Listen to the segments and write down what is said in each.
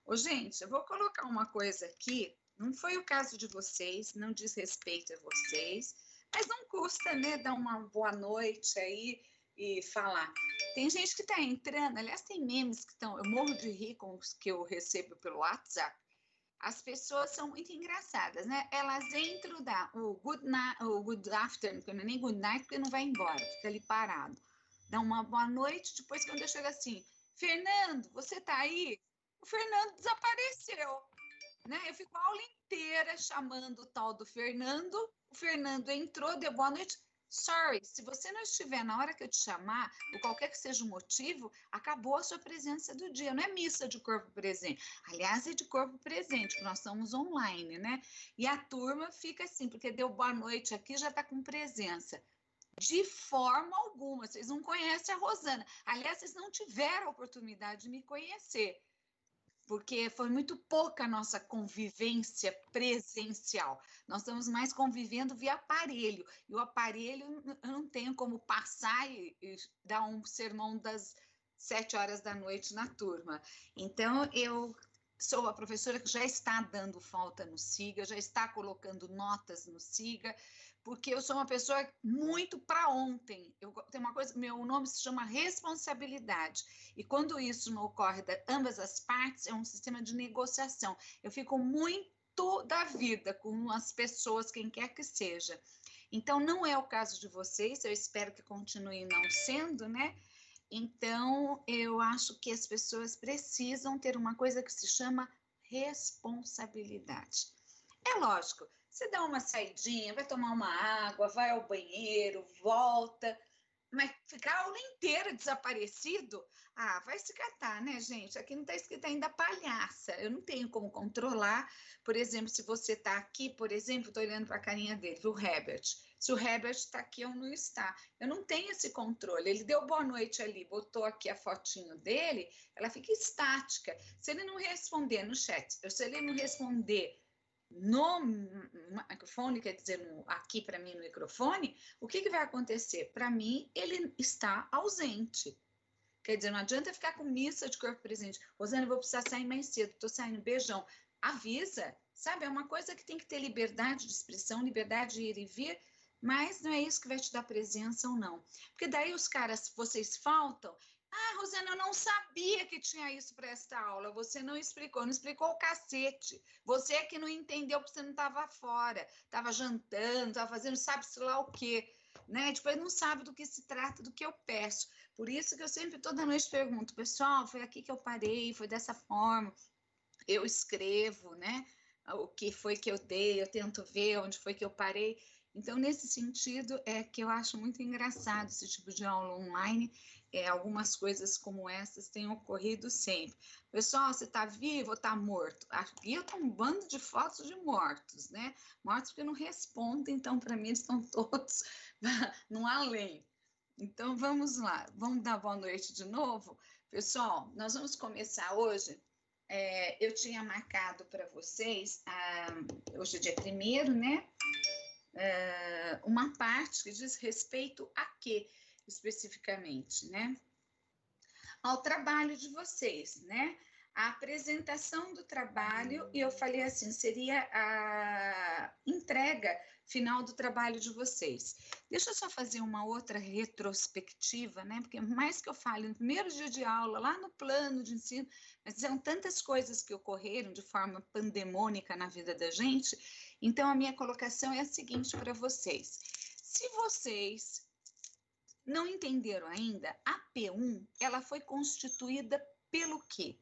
Ô, gente, eu vou colocar uma coisa aqui, não foi o caso de vocês, não diz respeito a vocês, mas não custa, né, dar uma boa noite aí e falar. Tem gente que tá entrando, aliás, tem memes que estão, eu morro de rir com os que eu recebo pelo WhatsApp. As pessoas são muito engraçadas, né? Elas entram, dá o good afternoon, que não é nem good night, porque não vai embora, fica ali parado. Dá uma boa noite, depois quando eu chego assim, Fernando, você tá aí? O Fernando desapareceu, né? Eu fico a aula inteira chamando o tal do Fernando, o Fernando entrou, deu boa noite. Sorry, se você não estiver na hora que eu te chamar, por qualquer que seja o motivo, acabou a sua presença do dia. Não é missa de corpo presente. Aliás, é de corpo presente, porque nós estamos online, né? E a turma fica assim, porque deu boa noite aqui, já está com presença. De forma alguma, vocês não conhecem a Rosana. Aliás, vocês não tiveram a oportunidade de me conhecer, porque foi muito pouca a nossa convivência presencial. Nós estamos mais convivendo via aparelho, e o aparelho eu não tenho como passar e dar um sermão das 7 horas da noite na turma. Então, eu sou a professora que já está dando falta no SIGA, já está colocando notas no SIGA, porque eu sou uma pessoa muito para ontem. Eu tenho uma coisa, meu nome se chama responsabilidade. E quando isso não ocorre de ambas as partes, é um sistema de negociação. Eu fico muito da vida com as pessoas, quem quer que seja. Então, não é o caso de vocês, eu espero que continue não sendo, né? Então, eu acho que as pessoas precisam ter uma coisa que se chama responsabilidade. É lógico, você dá uma saidinha, vai tomar uma água, vai ao banheiro, volta, mas ficar a aula inteira desaparecido, vai se catar, né, gente? Aqui não está escrito ainda palhaça, eu não tenho como controlar. Por exemplo, se você está aqui, por exemplo, estou olhando para a carinha dele, o Herbert. Se o Herbert está aqui ou não está, eu não tenho esse controle. Ele deu boa noite ali, botou aqui a fotinho dele, ela fica estática. Se ele não responder no chat, se ele não responder no microfone, quer dizer, aqui para mim no microfone, o que vai acontecer? Para mim, ele está ausente. Quer dizer, não adianta ficar com missa de corpo presente. Rosana, eu vou precisar sair mais cedo, estou saindo, beijão. Avisa, sabe? É uma coisa que tem que ter liberdade de expressão, liberdade de ir e vir, mas não é isso que vai te dar presença ou não. Porque daí os caras, vocês faltam. Rosana, eu não sabia que tinha isso para esta aula. Você não explicou o cacete. Você é que não entendeu porque você não estava fora, estava jantando, estava fazendo sabe-se lá o quê, né? Depois não sabe do que se trata, do que eu peço. Por isso que eu sempre, toda noite, pergunto, pessoal, foi aqui que eu parei, foi dessa forma. Eu escrevo, né? O que foi que eu dei, eu tento ver onde foi que eu parei. Então, nesse sentido, é que eu acho muito engraçado esse tipo de aula online. Algumas coisas como essas têm ocorrido sempre. Pessoal, você está vivo ou está morto? Aqui eu estou um bando de fotos de mortos, né? Mortos porque não respondem, então, para mim, eles estão todos no além. Então, vamos lá. Vamos dar boa noite de novo? Pessoal, nós vamos começar hoje. Eu tinha marcado para vocês, hoje é dia 1º, né? Uma parte que diz respeito a quê, especificamente, né? Ao trabalho de vocês, né? A apresentação do trabalho, e eu falei assim, seria a entrega final do trabalho de vocês. Deixa eu só fazer uma outra retrospectiva, né? Porque mais que eu fale no primeiro dia de aula, lá no plano de ensino, mas são tantas coisas que ocorreram de forma pandemônica na vida da gente, então a minha colocação é a seguinte para vocês. Se vocês não entenderam ainda, a P1, ela foi constituída pelo quê?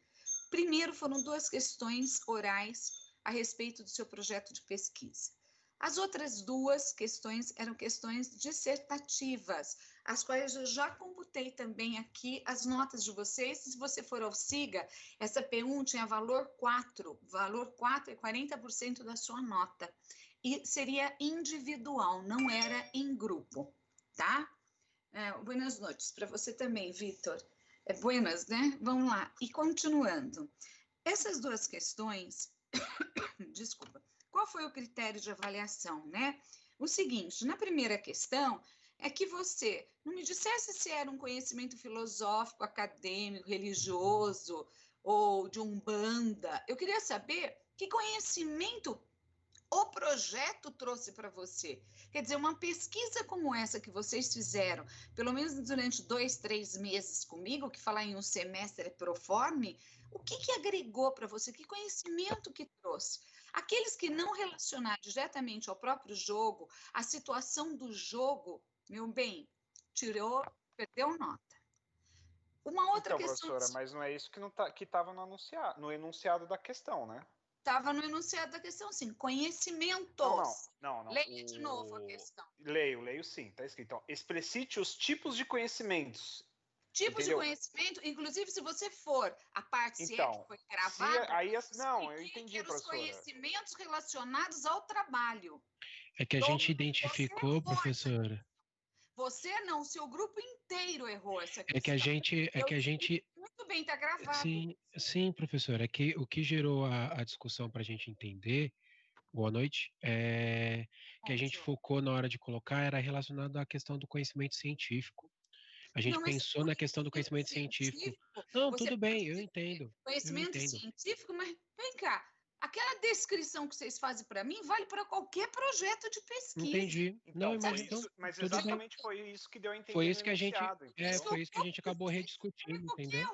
Primeiro, foram 2 questões orais a respeito do seu projeto de pesquisa. As outras 2 questões eram questões dissertativas, as quais eu já computei também aqui as notas de vocês. Se você for ao SIGA, essa P1 tinha valor 4 é 40% da sua nota. E seria individual, não era em grupo, tá? Buenas noites para você também, Vitor. Buenas, né? Vamos lá. E continuando. Essas 2 questões, desculpa, qual foi o critério de avaliação, né? O seguinte, na primeira questão, é que você não me dissesse se era um conhecimento filosófico, acadêmico, religioso, ou de Umbanda. Eu queria saber que conhecimento o projeto trouxe para você. Quer dizer, uma pesquisa como essa que vocês fizeram, pelo menos durante 2, 3 meses comigo, que falar em um semestre é proforme, o que agregou para você? Que conhecimento que trouxe? Aqueles que não relacionaram diretamente ao próprio jogo, a situação do jogo, meu bem, perdeu nota. Uma outra então, questão... professora, mas não é isso que estava no enunciado da questão, né? Estava no enunciado da questão, sim. Conhecimentos. Não. Leia de novo a questão. Leio sim. Está escrito. Então, explicite os tipos de conhecimentos. Tipos de entendeu? conhecimento, inclusive se você for a parte Então, que foi gravada, eu entendi, os professora. conhecimentos relacionados ao trabalho. É que a gente identificou, professora. Você não, o seu grupo inteiro errou essa questão. É que a gente muito bem, está gravado. Sim, professora. É que o que gerou a discussão para a gente entender, boa noite, que a gente focou na hora de colocar era relacionado à questão do conhecimento científico. A gente pensou na questão do conhecimento científico. Não, tudo bem, eu entendo. Conhecimento científico, mas vem cá. Aquela descrição que vocês fazem para mim vale para qualquer projeto de pesquisa. Entendi. Então, não, mas exatamente foi isso que deu a entender. Foi isso que a gente, foi isso que a gente acabou rediscutindo, entendeu?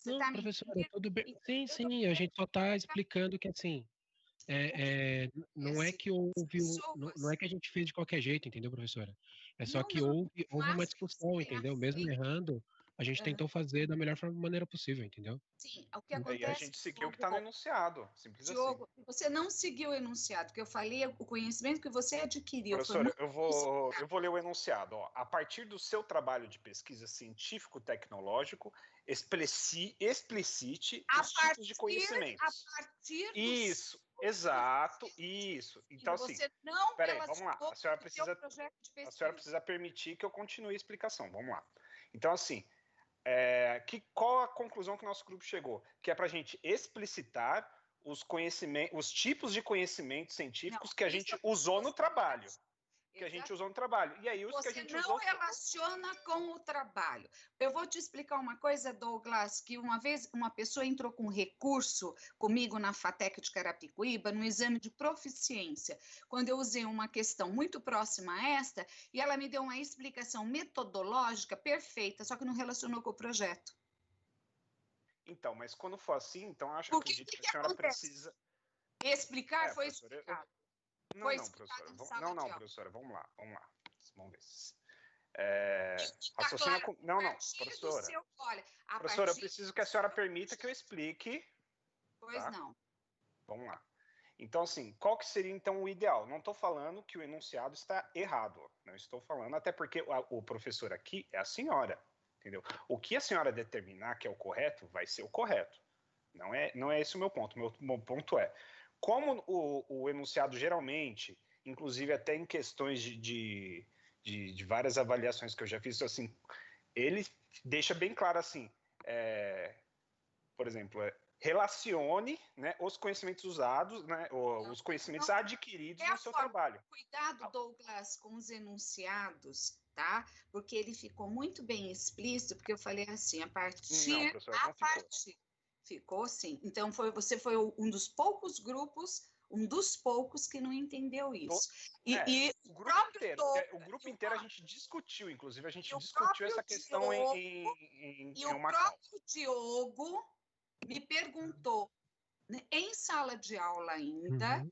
Não, tá professora, tudo bem. Sim, a gente só está explicando que assim, não é que houve não é que a gente fez de qualquer jeito, entendeu, professora? É só que houve uma discussão, entendeu? Mesmo errando, a gente tentou fazer da melhor maneira possível, entendeu? Sim, o que acontece... E a gente seguiu o que está no enunciado, simples Diogo, assim. você não seguiu o enunciado, que eu falei, o conhecimento que você adquiriu. Professora, eu vou ler o enunciado. Ó. A partir do seu trabalho de pesquisa científico-tecnológico, explicite os tipos de conhecimentos. A partir do... Isso, exato, isso. Então, assim, peraí, vamos lá. A senhora precisa permitir que eu continue a explicação. Vamos lá. Então, assim, qual a conclusão que o nosso grupo chegou? Que é para a gente explicitar os tipos de conhecimentos científicos que a gente usou no trabalho. E aí, os que a gente usou... Você não relaciona com o trabalho. Eu vou te explicar uma coisa, Douglas, que uma vez uma pessoa entrou com um recurso comigo na FATEC de Carapicuíba, no exame de proficiência, quando eu usei uma questão muito próxima a esta, e ela me deu uma explicação metodológica perfeita, só que não relacionou com o projeto. Então, mas quando for assim, então acredito que a senhora precisa... Explicar foi explicado. Não, professora, vamos lá. Vamos ver. Professora. Professora, eu preciso que a senhora permita que eu explique. Pois tá? Não. Vamos lá. Então, assim, qual que seria então o ideal? Não estou falando que o enunciado está errado. Não estou falando, até porque o professor aqui é a senhora. Entendeu? O que a senhora determinar que é o correto, vai ser o correto. Não é esse o meu ponto. Meu ponto é, como o enunciado geralmente, inclusive até em questões de várias avaliações que eu já fiz, assim, ele deixa bem claro assim, por exemplo, relacione, né, os conhecimentos usados, né, os conhecimentos adquiridos no seu trabalho. Cuidado, Douglas, com os enunciados, tá? Porque ele ficou muito bem explícito, porque eu falei assim, a partir... Ficou sim. Então, você foi um dos poucos grupos, que não entendeu isso. O grupo inteiro a gente discutiu, inclusive, a gente discutiu essa questão em uma causa. O próprio Diogo me perguntou, em sala de aula ainda,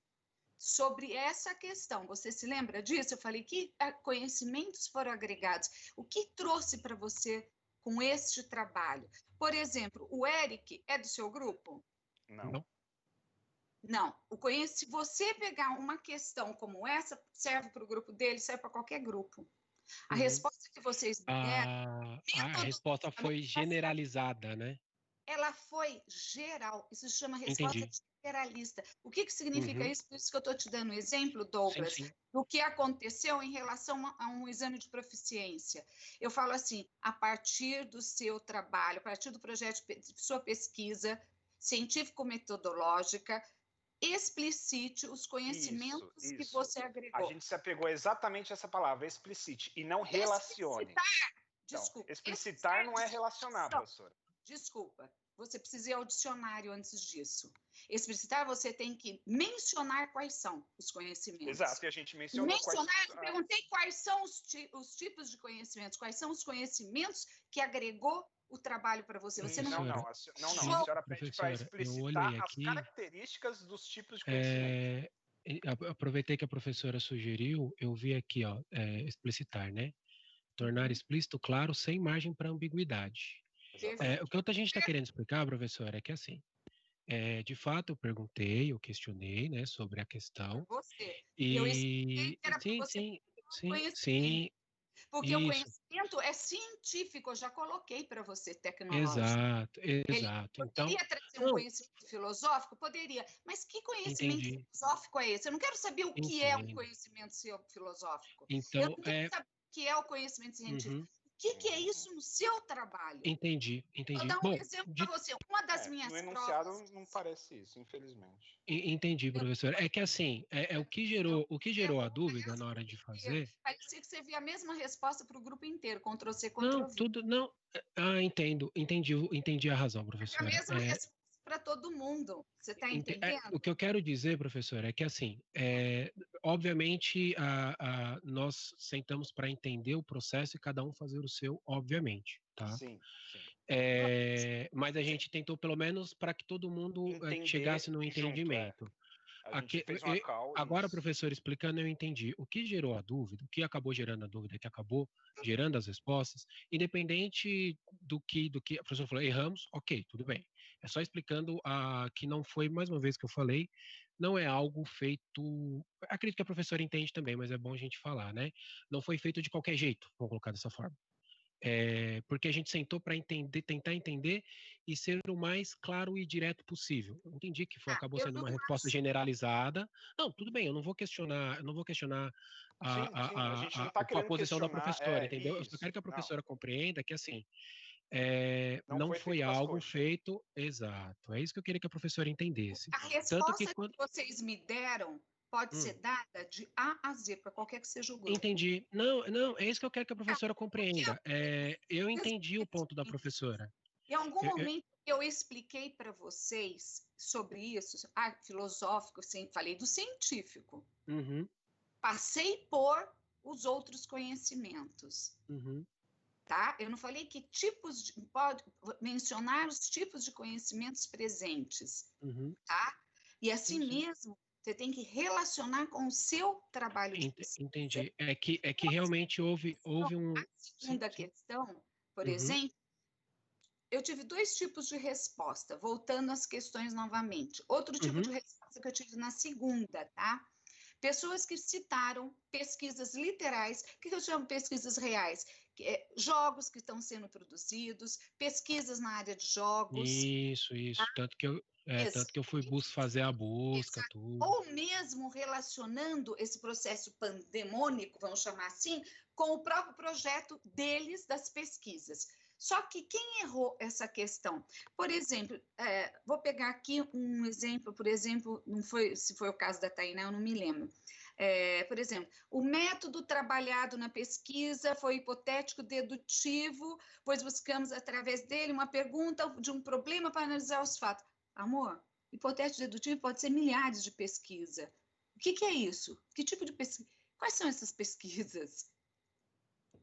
sobre essa questão. Você se lembra disso? Eu falei, que conhecimentos foram agregados? O que trouxe para você com este trabalho? Por exemplo, o Eric é do seu grupo? Não. Se você pegar uma questão como essa, serve para o grupo dele, serve para qualquer grupo. A resposta que vocês deram... A resposta foi generalizada, né? Ela foi geral. Isso se chama resposta generalista. O que significa isso? Por isso que eu estou te dando um exemplo, Douglas, do que aconteceu em relação a um exame de proficiência. Eu falo assim, a partir do seu trabalho, a partir do projeto de sua pesquisa científico-metodológica, explicite os conhecimentos que você agregou. A gente se apegou exatamente a essa palavra, explicite, e não relacione. Desculpa. Explicitar não é relacionar, professora. Desculpa. você precisa ir ao dicionário antes disso. Explicitar, você tem que mencionar quais são os conhecimentos. Exato, e a gente mencionou mencionar, eu perguntei quais são os tipos de conhecimentos, quais são os conhecimentos que agregou o trabalho para você. Você não. A senhora pede para explicitar as características dos tipos de conhecimento. Aproveitei que a professora sugeriu, eu vi aqui, ó, explicitar, né? Tornar explícito, claro, sem margem para ambiguidade. O que a gente está querendo explicar, professora, é que assim, de fato eu perguntei, eu questionei, né, sobre a questão. Você. E eu expliquei que era para você sim. Porque isso. o conhecimento é científico, eu já coloquei para você tecnológico. Exato. Então, poderia trazer um conhecimento filosófico? Poderia. Mas que conhecimento filosófico é esse? Eu não quero saber o que é um conhecimento filosófico. Então, eu não quero saber o que é o conhecimento científico. O que é isso no seu trabalho? Entendi. Vou dar um exemplo para você. Uma das minhas no enunciado não parece isso, infelizmente. Entendi, professor. É que assim, o que gerou a dúvida na hora de fazer. Parecia que você via a mesma resposta para o grupo inteiro, Ctrl+C, Ctrl+V. Não. Entendi a razão, professora. É a mesma resposta para todo mundo. Você está entendendo? O que eu quero dizer, professora, é que assim, obviamente, nós sentamos para entender o processo e cada um fazer o seu, obviamente, tá? Sim. Mas a gente tentou pelo menos para que todo mundo chegasse no entendimento. A gente fez uma call. Agora, professor, explicando, eu entendi. O que gerou a dúvida, o que acabou gerando a dúvida, que acabou gerando as respostas, independente do que a professora falou, erramos, ok, tudo bem. É só explicando que não foi, mais uma vez que eu falei, não é algo feito. Acredito que a professora entende também, mas é bom a gente falar, né? Não foi feito de qualquer jeito, vamos colocar dessa forma. Porque a gente sentou para tentar entender e ser o mais claro e direto possível. Eu entendi que acabou sendo uma resposta generalizada. Não, tudo bem, eu não vou questionar a posição da professora, entendeu? Eu só quero que a professora compreenda que assim não foi algo feito exato. É isso que eu queria que a professora entendesse. A resposta que vocês me deram pode ser dada de A a Z, para qualquer que seja o grupo. Entendi. Não, é isso que eu quero que a professora compreenda. Eu entendi o ponto da professora. Em algum momento eu expliquei para vocês sobre isso, filosófico, falei do científico. Passei por os outros conhecimentos. Tá? Eu não falei que pode mencionar os tipos de conhecimentos presentes. Tá? E assim mesmo, você tem que relacionar com o seu trabalho de pesquisa. Entendi. É que realmente houve um... A segunda questão, por exemplo, eu tive 2 tipos de resposta, voltando às questões novamente. Outro tipo de resposta que eu tive na segunda, tá? Pessoas que citaram pesquisas literais, o que eu chamo de pesquisas reais? Jogos que estão sendo produzidos, pesquisas na área de jogos. Isso. Tá? Tanto que eu fui fazer a busca, tudo. Ou mesmo relacionando esse processo pandemônico, vamos chamar assim, com o próprio projeto deles, das pesquisas. Só que quem errou essa questão? Por exemplo, vou pegar aqui um exemplo, não foi, se foi o caso da Tainá, eu não me lembro. Por exemplo, o método trabalhado na pesquisa foi hipotético dedutivo, pois buscamos através dele uma pergunta de um problema para analisar os fatos. Amor, hipotético dedutivo pode ser milhares de pesquisas. O que é isso? Que tipo de pesquisa? Quais são essas pesquisas?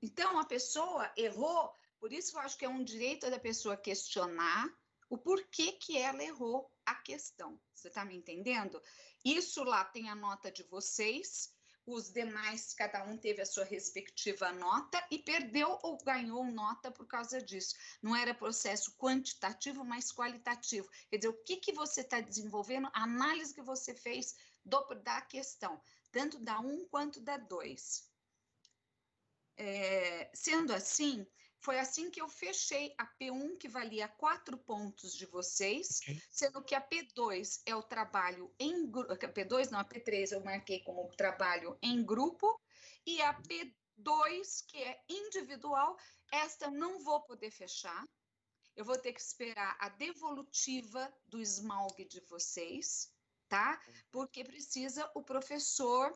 Então, a pessoa errou, por isso eu acho que é um direito da pessoa questionar o porquê que ela errou a questão. Você está me entendendo? Isso lá tem a nota de vocês, os demais, cada um teve a sua respectiva nota e perdeu ou ganhou nota por causa disso. Não era processo quantitativo, mas qualitativo. Quer dizer, o que você está desenvolvendo, a análise que você fez da questão, tanto da 1 quanto da 2. Sendo assim, foi assim que eu fechei a P1, que valia 4 pontos de vocês, sendo que a P2 é o trabalho em grupo, a P2 não, a P3 eu marquei como trabalho em grupo, e a P2, que é individual, esta eu não vou poder fechar, eu vou ter que esperar a devolutiva do esmalgue de vocês, tá? Porque precisa o professor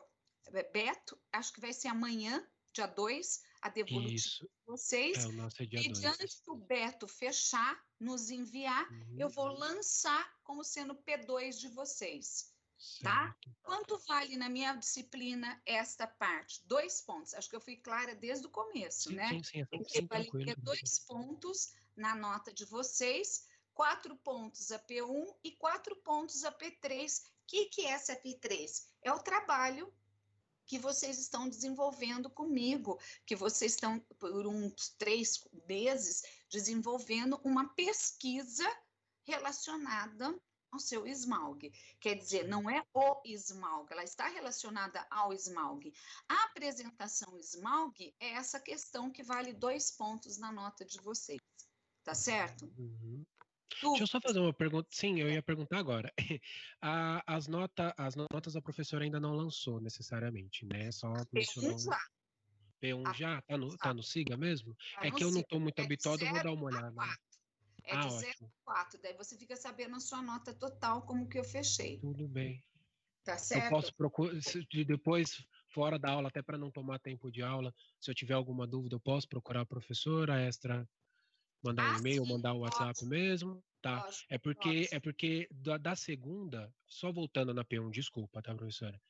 Beto, acho que vai ser amanhã, dia 2, a devolutiva Isso, de vocês. o nosso é dia 2. Mediante o Beto fechar, nos enviar, eu vou lançar como sendo P2 de vocês. Tá? Certo. Quanto vale na minha disciplina esta parte? 2 pontos. Acho que eu fui clara desde o começo, Sim, né? sim, Valeria tranquilo. 2 pontos na nota de vocês, 4 pontos a P1 e 4 pontos a P3. O que é essa P3? É o trabalho que vocês estão desenvolvendo comigo, que vocês estão, por uns 3 meses, desenvolvendo uma pesquisa relacionada ao seu esmalte. Quer dizer, não é o esmalte, ela está relacionada ao esmalte. A apresentação esmalte é essa questão que vale 2 pontos na nota de vocês. Tá certo? Deixa eu só fazer uma pergunta. Sim, eu ia perguntar agora. As notas a professora ainda não lançou necessariamente, né? Só mencionou. P1 já? Tá no SIGA mesmo? É que eu não estou muito habituado, eu vou dar uma olhada. É de 0 a 4, daí você fica sabendo a sua nota total, como que eu fechei. Tudo bem. Tá certo? Eu posso procurar, depois, fora da aula, até para não tomar tempo de aula, se eu tiver alguma dúvida, eu posso procurar a professora extra, mandar um e-mail, mandar um WhatsApp mesmo? Tá. É porque da segunda, só voltando na P1, desculpa, tá, professora?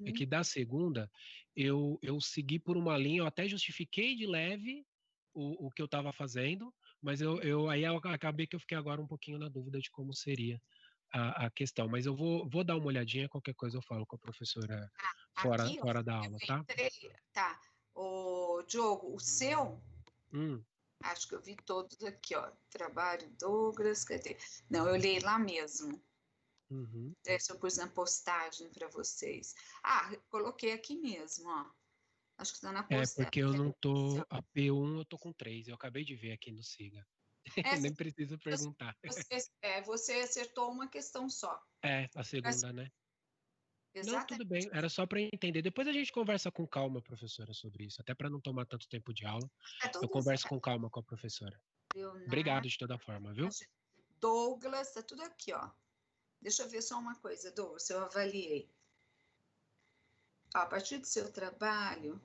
É que da segunda, eu segui por uma linha, eu até justifiquei de leve o que eu estava fazendo, mas aí eu acabei que eu fiquei agora um pouquinho na dúvida de como seria a questão. Mas eu vou dar uma olhadinha, qualquer coisa eu falo com a professora fora da aula, tá? Tá. O Diogo, o seu... Hum. Acho que eu vi todos aqui, ó. Trabalho Douglas, cadê? Não, eu olhei lá mesmo. Esse eu pus na postagem para vocês. Coloquei aqui mesmo, ó. Acho que está na postagem. É porque eu não tô. A P1 eu tô com 3. Eu acabei de ver aqui no SIGA. Nem precisa perguntar. Você acertou uma questão só. A segunda, né? Exatamente. Não, tudo bem. Era só para entender. Depois a gente conversa com calma, professora, sobre isso. Até para não tomar tanto tempo de aula. Eu converso com calma com a professora. Obrigado de toda forma, viu? Douglas, tá tudo aqui, ó. Deixa eu ver só uma coisa, Douglas, eu avaliei. A partir do seu trabalho...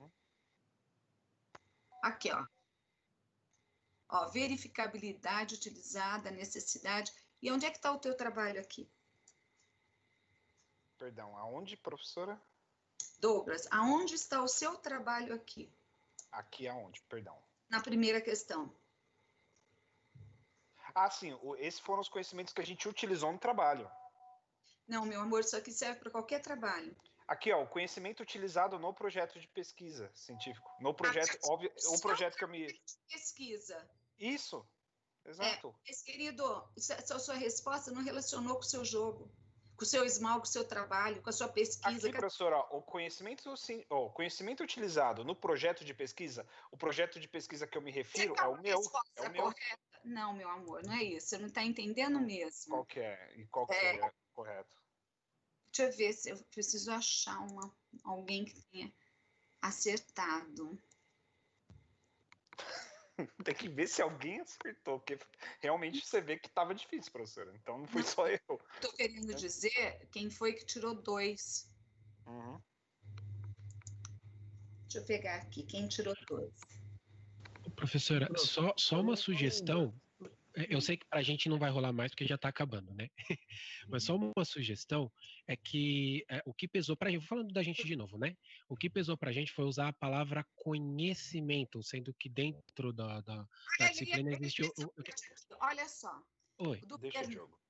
Aqui, ó. Verificabilidade utilizada, necessidade. E onde é que está o teu trabalho aqui? Perdão, aonde, professora? Douglas, aonde está o seu trabalho aqui? Aqui aonde, perdão? Na primeira questão. Sim, esses foram os conhecimentos que a gente utilizou no trabalho. Não, meu amor, isso aqui serve para qualquer trabalho. Aqui, ó, o conhecimento utilizado no projeto de pesquisa científico. No projeto, óbvio, o projeto que eu me... Pesquisa. Isso, exato. Mas, querido, a sua resposta não relacionou com o seu jogo, com o seu esmalte, com o seu trabalho, com a sua pesquisa. Aqui, professora, o conhecimento utilizado no projeto de pesquisa, o projeto de pesquisa que eu me refiro é o meu. É o meu. Correta? Não, meu amor, não é isso. Você não está entendendo mesmo. Qual que é? E qual que é correto? Deixa eu ver se eu preciso achar alguém que tenha acertado. Tem que ver se alguém acertou, porque realmente você vê que estava difícil, professora. Então não foi só eu. Estou querendo dizer quem foi que tirou 2. Deixa eu pegar aqui, quem tirou 2. Professora, só uma sugestão. Eu sei que para a gente não vai rolar mais porque já está acabando, né? Mas só uma sugestão é que o que pesou para a gente, falando da gente de novo, né? O que pesou para a gente foi usar a palavra conhecimento, sendo que dentro da disciplina existe... Olha só. Oi. Deixa o jogo.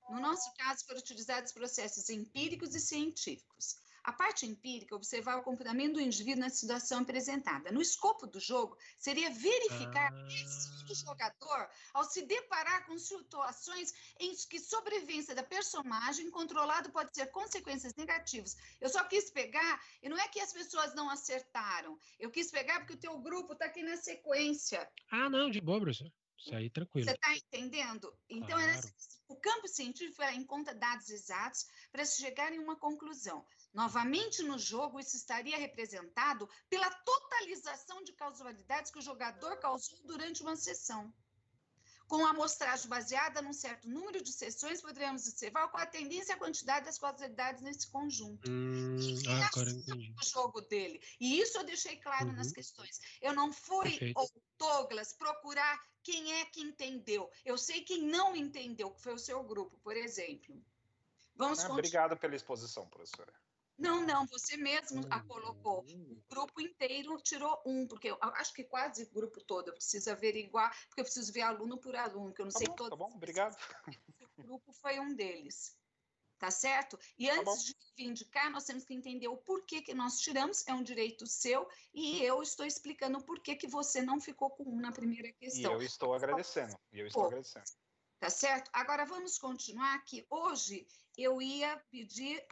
No nosso caso, foram utilizados processos empíricos e científicos. A parte empírica, observar o comportamento do indivíduo na situação apresentada. No escopo do jogo, seria verificar o jogador ao se deparar com situações em que sobrevivência da personagem controlado pode ter consequências negativas. Eu só quis pegar, e não é que as pessoas não acertaram, eu quis pegar porque o teu grupo está aqui na sequência. Não, de boa, professor. Isso aí, tranquilo. Você está entendendo? Então, claro. O campo científico encontra dados exatos para se chegar em uma conclusão. Novamente, no jogo, isso estaria representado pela totalização de causalidades que o jogador causou durante uma sessão. Com a amostragem baseada num certo número de sessões, poderemos observar qual a tendência e a quantidade das causalidades nesse conjunto. Agora eu entendi. O jogo dele. E isso eu deixei claro nas questões. Eu não fui, o Douglas, procurar quem é que entendeu. Eu sei quem não entendeu, que foi o seu grupo, por exemplo. Vamos continuar. Obrigado pela exposição, professora. Não, você mesmo a colocou. O grupo inteiro tirou um, porque eu acho que quase o grupo todo. Eu preciso averiguar, porque eu preciso ver aluno por aluno, que eu não sei todos. Tá bom, obrigado. O grupo foi um deles. Tá certo? E antes de indicar, nós temos que entender o porquê que nós tiramos, é um direito seu, e eu estou explicando o porquê que você não ficou com um na primeira questão. E eu estou agradecendo. Tá certo? Agora vamos continuar que hoje eu ia pedir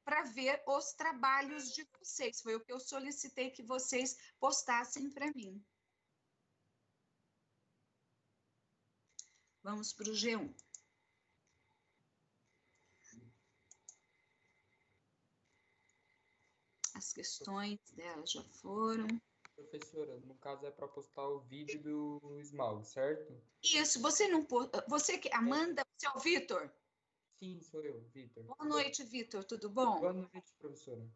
para ver os trabalhos de vocês. Foi o que eu solicitei que vocês postassem para mim. Vamos para o G1. As questões dela já foram. Professora, no caso é para postar o vídeo do esmalte, certo? Isso, você não... Você que... Amanda, você é o Vitor? Sim, sou eu, Vitor. Boa noite, Vitor, tudo bom? Boa noite, professora.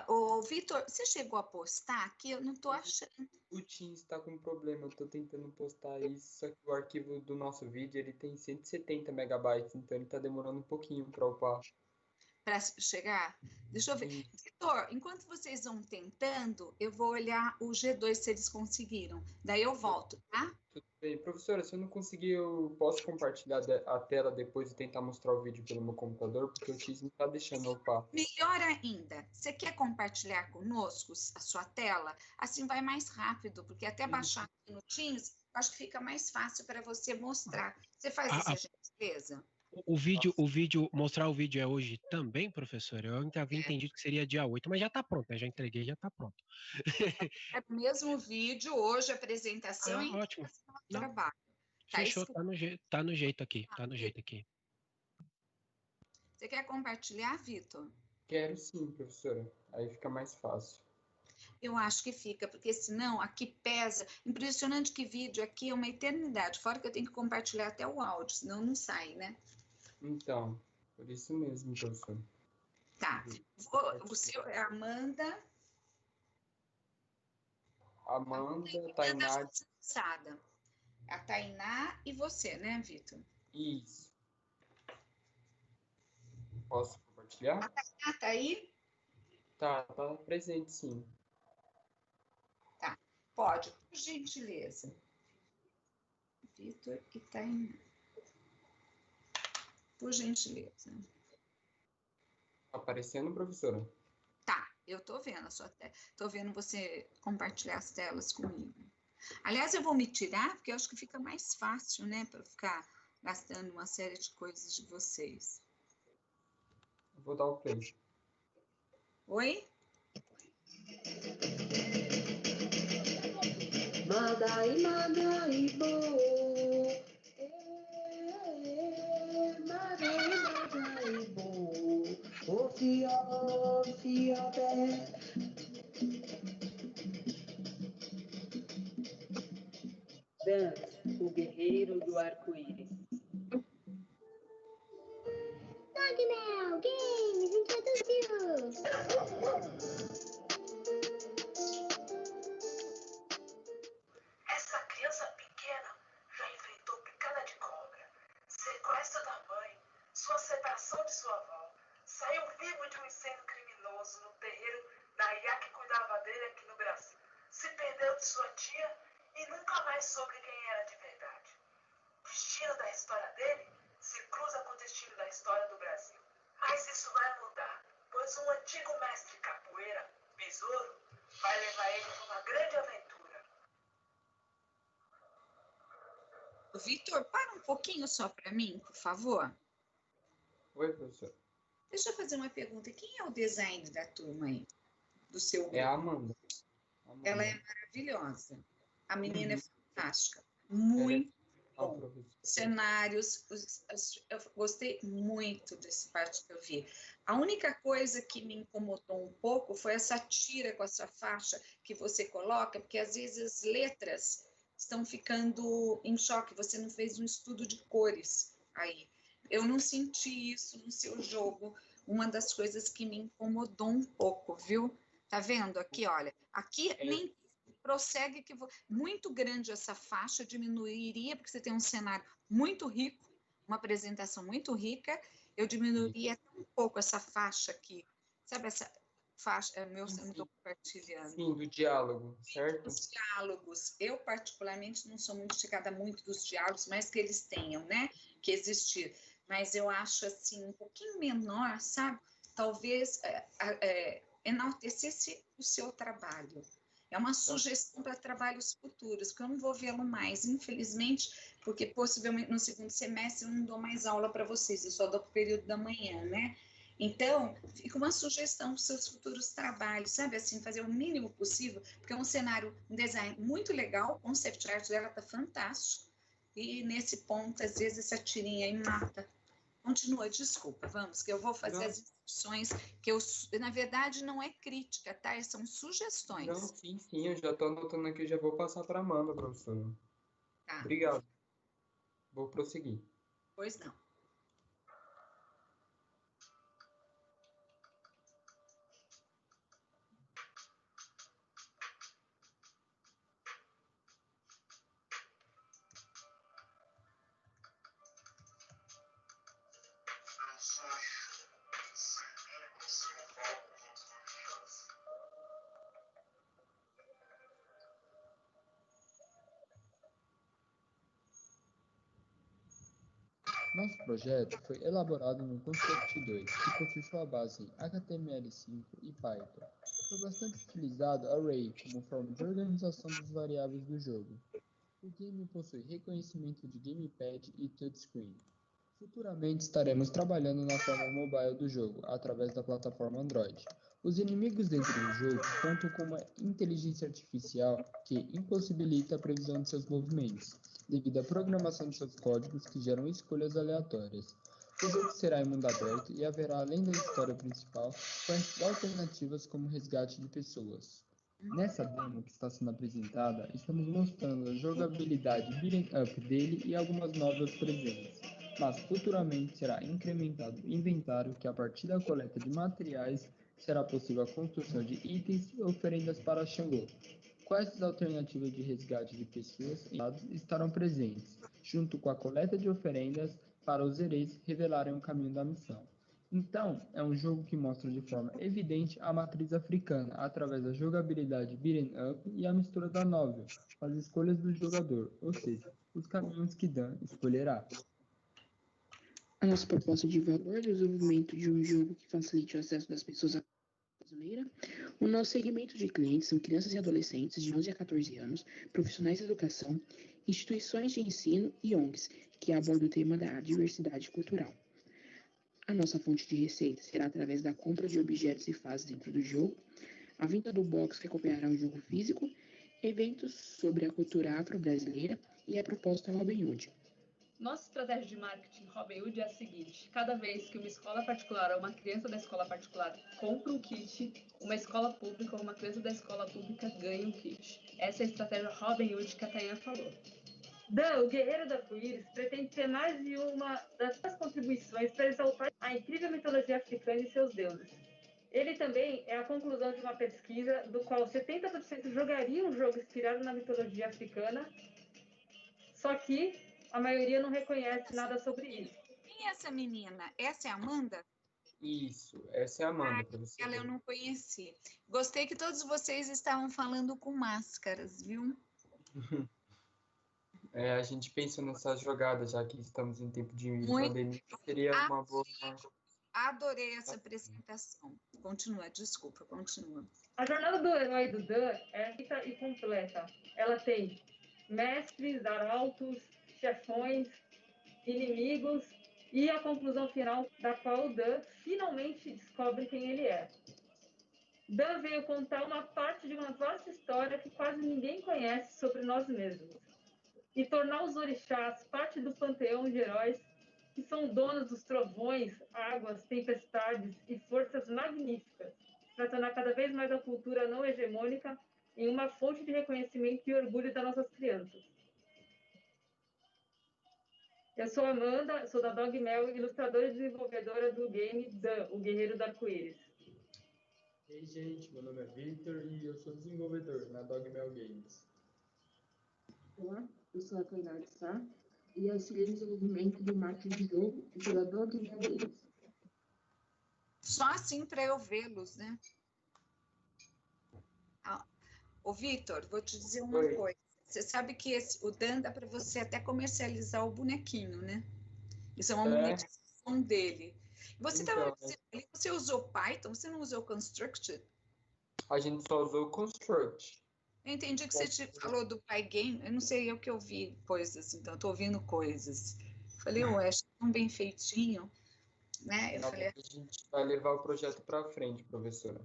Ô, Vitor, você chegou a postar aqui? Eu não estou achando. O Teams está com problema, eu estou tentando postar isso, só que o arquivo do nosso vídeo ele tem 170 megabytes, então ele está demorando um pouquinho para upar. Para chegar? Deixa eu ver. Vitor, enquanto vocês vão tentando, eu vou olhar o G2 se eles conseguiram. Daí eu volto, tá? Tudo bem. Professora, se eu não conseguir, eu posso compartilhar a tela depois e tentar mostrar o vídeo pelo meu computador, porque o Teams não está deixando upar. Melhor ainda, você quer compartilhar conosco a sua tela? Assim vai mais rápido, porque até baixar aqui no Teams, acho que fica mais fácil para você mostrar. Você faz essa gentileza? Mostrar o vídeo é hoje também, professor? Eu ainda havia entendido que seria dia 8, mas já está pronto, né? Já entreguei, já está pronto. É o mesmo vídeo, hoje, apresentação e ótimo. Trabalho. Fechou, tá no jeito aqui, Você quer compartilhar, Vitor? Quero sim, professora. Aí fica mais fácil. Eu acho que fica, porque senão aqui pesa. Impressionante que vídeo aqui é uma eternidade. Fora que eu tenho que compartilhar até o áudio, senão não sai, né? Então, por isso mesmo, professor. Tá. O seu é Amanda. Amanda, Tainá. A Tainá e você, né, Vitor? Isso. Posso compartilhar? A Tainá tá aí? Tá presente, sim. Tá. Pode, por gentileza. Vitor e Tainá. Por gentileza. Tá aparecendo, professora? Tá, eu tô vendo a sua tela. Tô vendo você compartilhar as telas comigo. Aliás, eu vou me tirar, porque eu acho que fica mais fácil, né? Para ficar gastando uma série de coisas de vocês. Eu vou dar o play. Oi? Madai, madai, bo. Madai, madai, bo. Ofia, ofia, bé. Dance, o guerreiro do arco-íris. Dogmel Games introduziu! Essa criança pequena já enfrentou picada de cobra, sequestro da mãe, sua separação de sua avó, saiu vivo de um incêndio criminoso no terreiro da Iá que cuidava dele aqui no Brasil, se perdeu de sua tia e nunca mais soube quem era de verdade. O destino da história dele se cruza com o destino da história do Brasil. Mas isso vai mudar, pois um antigo mestre capoeira, Besouro, vai levar ele para uma grande aventura. Vitor, para um pouquinho só para mim, por favor. Oi, professor. Deixa eu fazer uma pergunta. Quem é o design da turma aí? Do seu grupo? É a Amanda. Ela é maravilhosa. A menina é fantástica. Muito bom. Cenários, eu gostei muito desse parte que eu vi. A única coisa que me incomodou um pouco foi essa tira com essa faixa que você coloca, porque às vezes as letras estão ficando em choque. Você não fez um estudo de cores aí. Eu não senti isso no seu jogo. Uma das coisas que me incomodou um pouco, viu? Tá vendo aqui, olha? Aqui nem prossegue que muito grande essa faixa diminuiria porque você tem um cenário muito rico, uma apresentação muito rica. Eu diminuiria até um pouco essa faixa aqui. Sabe essa faixa? Eu não estou compartilhando. Sim, do diálogo, certo? Os diálogos, eu particularmente não sou muito chegada muito dos diálogos, mas que eles tenham, né, que existir. Mas eu acho assim um pouquinho menor, sabe? Talvez enaltecesse o seu trabalho. É uma sugestão para trabalhos futuros, que eu não vou vê-lo mais, infelizmente, porque possivelmente no segundo semestre eu não dou mais aula para vocês, eu só dou para o período da manhã, né? Então, fica uma sugestão para os seus futuros trabalhos, sabe? Assim, fazer o mínimo possível, porque é um cenário, um design muito legal, o concept art dela está fantástico, e nesse ponto, às vezes, essa tirinha aí mata. Continua, desculpa, vamos, que eu vou fazer as instruções, que eu, na verdade, não é crítica, tá? São sugestões. Não, sim, eu já estou anotando aqui, já vou passar para a Amanda, professora. Tá. Obrigado. Vou prosseguir. Pois não. Nosso projeto foi elaborado no Concept 2, que possui sua base em HTML5 e Python. Foi bastante utilizado Array como forma de organização das variáveis do jogo. O game possui reconhecimento de gamepad e touchscreen. Futuramente estaremos trabalhando na forma mobile do jogo, através da plataforma Android. Os inimigos dentro do jogo contam com uma inteligência artificial que impossibilita a previsão de seus movimentos, devido à programação de seus códigos que geram escolhas aleatórias. O jogo será em mundo aberto e haverá, além da história principal, quests alternativas como resgate de pessoas. Nessa demo que está sendo apresentada, estamos mostrando a jogabilidade beat'em up dele e algumas novas presentes, mas futuramente será incrementado o inventário que, a partir da coleta de materiais, será possível a construção de itens e oferendas para Xangô. Quais alternativas de resgate de pessoas e dados estarão presentes, junto com a coleta de oferendas para os hereis revelarem o caminho da missão. Então, é um jogo que mostra de forma evidente a matriz africana, através da jogabilidade beat'em up e a mistura da novel, com as escolhas do jogador, ou seja, os caminhos que Dan escolherá. A nossa proposta de valor é o desenvolvimento de um jogo que facilite o acesso das pessoas à brasileira. O nosso segmento de clientes são crianças e adolescentes de 11 a 14 anos, profissionais da educação, instituições de ensino e ONGs, que abordam o tema da diversidade cultural. A nossa fonte de receita será através da compra de objetos e fases dentro do jogo, a venda do box que acompanhará o jogo físico, eventos sobre a cultura afro-brasileira e a proposta Robin Hood. Nossa estratégia de marketing Robin Hood é a seguinte: cada vez que uma escola particular ou uma criança da escola particular compra um kit, uma escola pública ou uma criança da escola pública ganha um kit. Essa é a estratégia Robin Hood que a Tayana falou. Dan, o Guerreiro do Arco-Íris, pretende ser mais de uma das suas contribuições para exaltar a incrível mitologia africana e seus deuses. Ele também é a conclusão de uma pesquisa do qual 70% jogariam um jogo inspirado na mitologia africana, só que a maioria não reconhece nada sobre isso. Quem é essa menina? Essa é a Amanda? Isso, essa é a Amanda, para você Ela eu ver. não conheci. Gostei que todos vocês estavam falando com máscaras, viu? A gente pensa nessas jogadas, já que estamos em tempo de Muito. pandemia, seria uma boa... Adorei essa apresentação. Continua, desculpa, continua. A jornada do herói do Dan é rica e completa. Ela tem mestres, arautos, chefões, inimigos e a conclusão final da qual o Dan finalmente descobre quem ele é. Dan veio contar uma parte de uma vasta história que quase ninguém conhece sobre nós mesmos e tornar os orixás parte do panteão de heróis que são donos dos trovões, águas, tempestades e forças magníficas, para tornar cada vez mais a cultura não hegemônica em uma fonte de reconhecimento e orgulho das nossas crianças. Eu sou Amanda, sou da Dogmel, ilustradora e desenvolvedora do game Dan, o Guerreiro do Arco-Íris. Ei, gente, meu nome é Victor e eu sou desenvolvedor na Dogmel Games. Olá, eu sou a Tainá de Sá e auxilio no desenvolvimento do marketing de jogo pela Dogmel Games. Só assim para eu vê-los, né? Ô, Vitor, vou te dizer uma Oi. coisa. Você sabe que o Dan dá para você até comercializar o bonequinho, né? Isso é uma monetização dele. Você Então, você usou Python? Você não usou Constructed? a gente só usou Construct. Eu entendi que você falou do Pygame. Eu não sei, eu que ouvi coisas, então eu tô ouvindo coisas. Falei, ué, acho tão bem feitinho, né? Eu falei, A gente vai levar o projeto para frente, professora.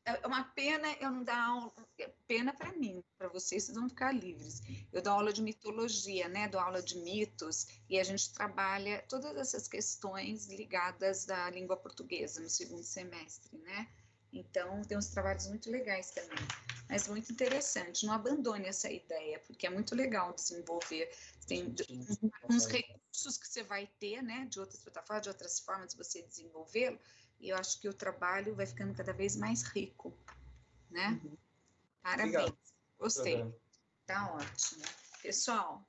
é uma pena eu não dar aula, é pena para mim, para vocês vão ficar livres. Eu dou aula de mitologia, né? Dou aula de mitos e a gente trabalha todas essas questões ligadas da língua portuguesa no segundo semestre, né? Então, tem uns trabalhos muito legais também, mas muito interessante. Não abandone essa ideia, porque é muito legal desenvolver. Tem uns recursos que você vai ter, né? De outras plataformas, de outras formas de você desenvolvê-lo. E eu acho que o trabalho vai ficando cada vez mais rico, né? Parabéns. Obrigado. Gostei. Tá ótimo. Pessoal,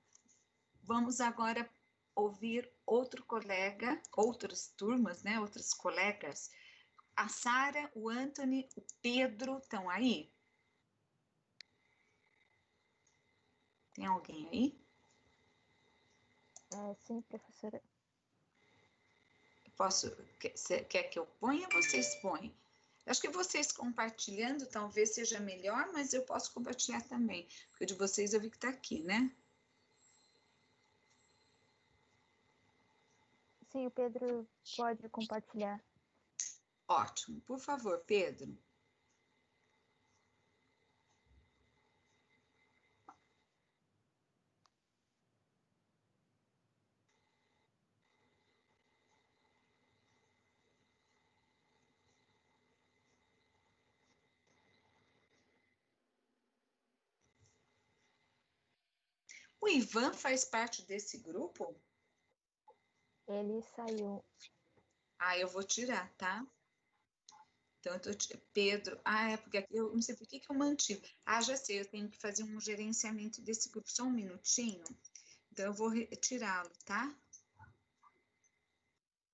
vamos agora ouvir outro colega, outras turmas, né? Outros colegas. A Sara, o Anthony, o Pedro estão aí? Tem alguém aí? Sim, professora. Quer que eu ponha ou vocês põem? Acho que vocês compartilhando talvez seja melhor, mas eu posso compartilhar também. Porque o de vocês eu vi que está aqui, né? Sim, o Pedro pode compartilhar. Ótimo. Por favor, Pedro. O Ivan faz parte desse grupo? Ele saiu. Eu vou tirar, tá? Então, Pedro, é porque aqui eu não sei por que eu mantive. Já sei, eu tenho que fazer um gerenciamento desse grupo, só um minutinho. Então, eu vou retirá-lo, tá?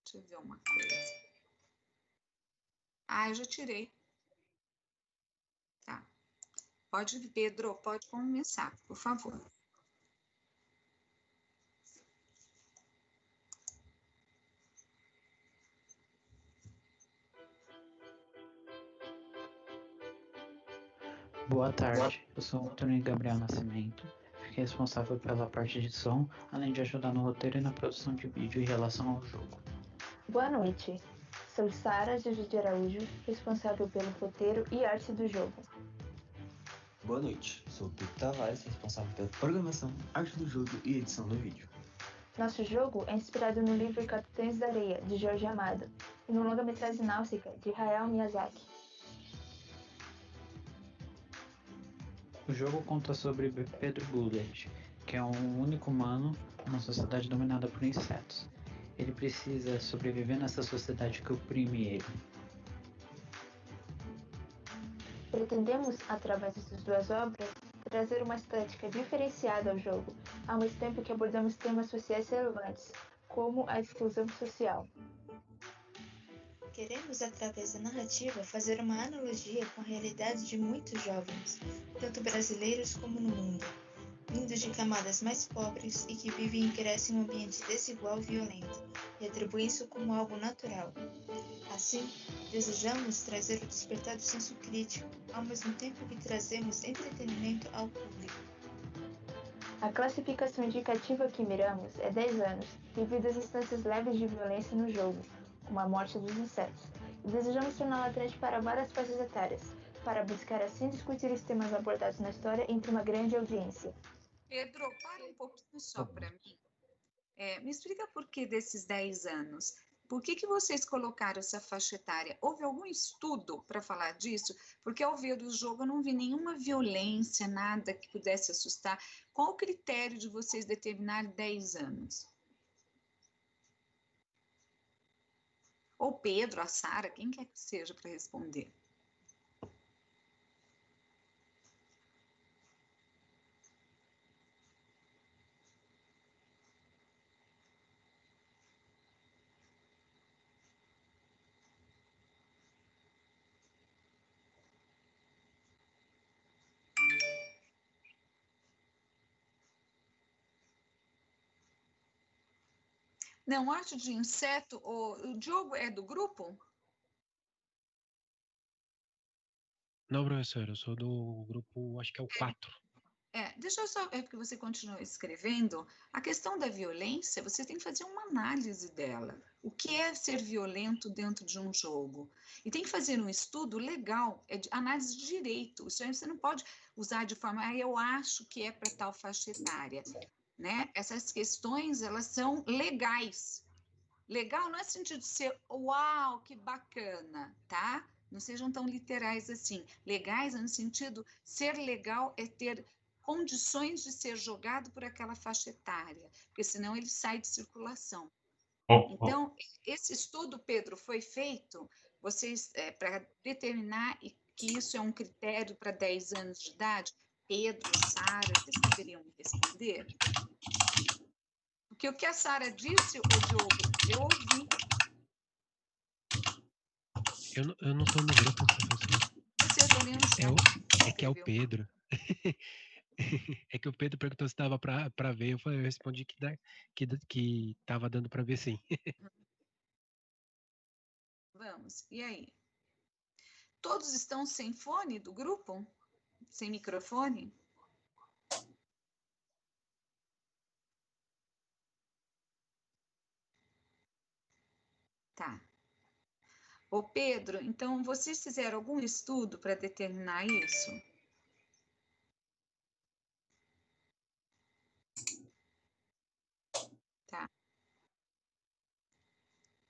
Deixa eu ver uma coisa. Eu já tirei. Tá. Pedro, pode começar, por favor. Boa tarde, eu sou o Antônio Gabriel Nascimento, fiquei responsável pela parte de som, além de ajudar no roteiro e na produção de vídeo em relação ao jogo. Boa noite, sou Sara Juju de Araújo, responsável pelo roteiro e arte do jogo. Boa noite, sou o Pedro Tavares, responsável pela programação, arte do jogo e edição do vídeo. Nosso jogo é inspirado no livro Capitães da Areia, de Jorge Amado, e no longa-metragem Náusica, de Hayao Miyazaki. O jogo conta sobre Pedro Bullet, que é um único humano numa sociedade dominada por insetos. Ele precisa sobreviver nessa sociedade que oprime ele. Pretendemos, através dessas duas obras, trazer uma estética diferenciada ao jogo, ao mesmo tempo que abordamos temas sociais relevantes, como a exclusão social. Queremos, através da narrativa, fazer uma analogia com a realidade de muitos jovens, tanto brasileiros como no mundo, vindos de camadas mais pobres e que vivem e crescem em um ambiente desigual e violento, e atribuem isso como algo natural. Assim, desejamos trazer o despertar do senso crítico, ao mesmo tempo que trazemos entretenimento ao público. A classificação indicativa que miramos é 10 anos, devido às instâncias leves de violência no jogo, como a morte dos insetos, e desejamos torná-la atraente para várias faixas etárias, para buscar assim discutir os temas abordados na história entre uma grande audiência. Pedro, para um pouquinho só para mim. Me explica por que desses 10 anos. Por que vocês colocaram essa faixa etária? Houve algum estudo para falar disso? Porque ao ver o jogo eu não vi nenhuma violência, nada que pudesse assustar. Qual o critério de vocês determinar 10 anos? Ou Pedro, a Sara, quem quer que seja para responder. Não, arte de inseto, o Diogo é do grupo? Não, professor, eu sou do grupo, acho que é o 4. Deixa eu só, porque você continua escrevendo, a questão da violência, você tem que fazer uma análise dela. O que é ser violento dentro de um jogo? E tem que fazer um estudo legal, de análise de direito. Isso aí você não pode usar de forma, eu acho que é para tal faixa etária. Né? Essas questões, elas são legais. Legal não é sentido de ser, uau, que bacana, tá? Não sejam tão literais assim. Legais no sentido, ser legal é ter condições de ser jogado por aquela faixa etária, porque senão ele sai de circulação. Então, esse estudo, Pedro, foi feito vocês para determinar que isso é um critério para 10 anos de idade? Pedro, Sara, vocês poderiam me responder? Porque o que a Sara disse, o Diogo, eu ouvi. Eu não estou no grupo, professor. Você está lendo o chat. É que é o Pedro. É que o Pedro perguntou se dava para ver, eu respondi que estava dando para ver sim. Vamos, e aí? Todos estão sem fone do grupo? Sem microfone? Tá. Ô Pedro, então vocês fizeram algum estudo para determinar isso? Tá.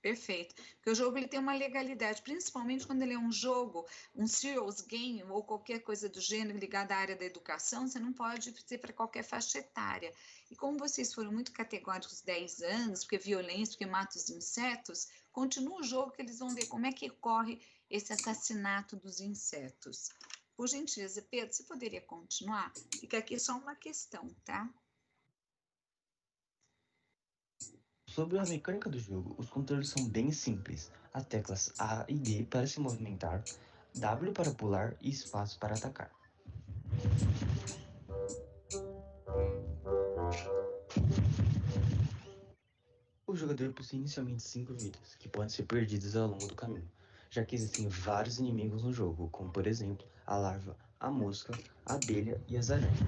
Perfeito. Porque o jogo ele tem uma legalidade, principalmente quando ele é um jogo, um serious game ou qualquer coisa do gênero ligada à área da educação, você não pode ser para qualquer faixa etária. E como vocês foram muito categóricos, 10 anos, porque violência, porque mata os insetos, continua o jogo que eles vão ver como é que ocorre esse assassinato dos insetos. Por gentileza, Pedro, você poderia continuar? Fica aqui só uma questão, tá? Sobre a mecânica do jogo, os controles são bem simples. As teclas A e D para se movimentar, W para pular e espaço para atacar. O jogador possui inicialmente 5 vidas, que podem ser perdidas ao longo do caminho, já que existem vários inimigos no jogo, como por exemplo, a larva, a mosca, a abelha e as aranhas.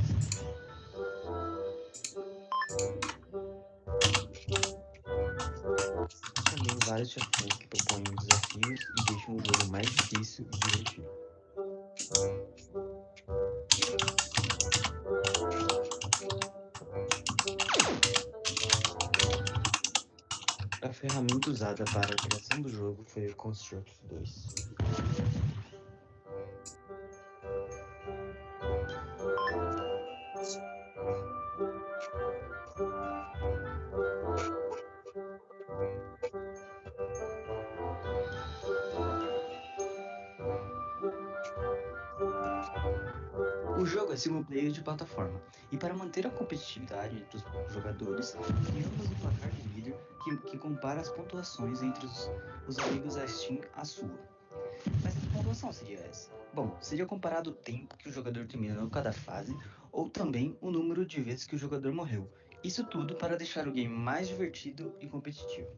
Também vários chefões que propõem desafios e deixam o jogo mais difícil e divertido. A ferramenta usada para a criação do jogo foi o Construct 2. O jogo é single player de plataforma, e para manter a competitividade entre os jogadores, criamos um placar de vídeo que compara as pontuações entre os amigos da Steam à sua. Mas que pontuação seria essa? Bom, seria comparado o tempo que o jogador terminou cada fase, ou também o número de vezes que o jogador morreu. Isso tudo para deixar o game mais divertido e competitivo.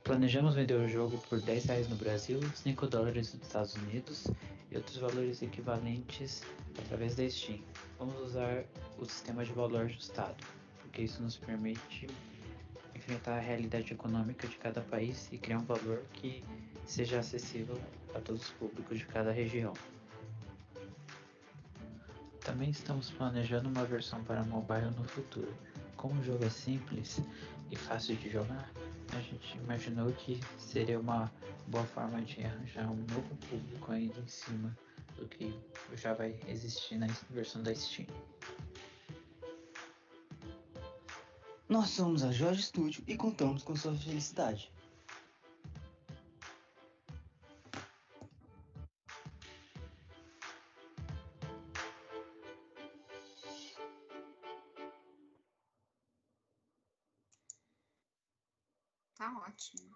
Planejamos vender o jogo por R$10 no Brasil, $5 nos Estados Unidos e outros valores equivalentes através da Steam. Vamos usar o sistema de valor ajustado, porque isso nos permite enfrentar a realidade econômica de cada país e criar um valor que seja acessível a todos os públicos de cada região. Também estamos planejando uma versão para mobile no futuro. Como o jogo é simples e fácil de jogar, a gente imaginou que seria uma boa forma de arranjar um novo público ainda em cima do que já vai existir na versão da Steam. Nós somos a Jorge Studio e contamos com sua felicidade. Tá ótimo.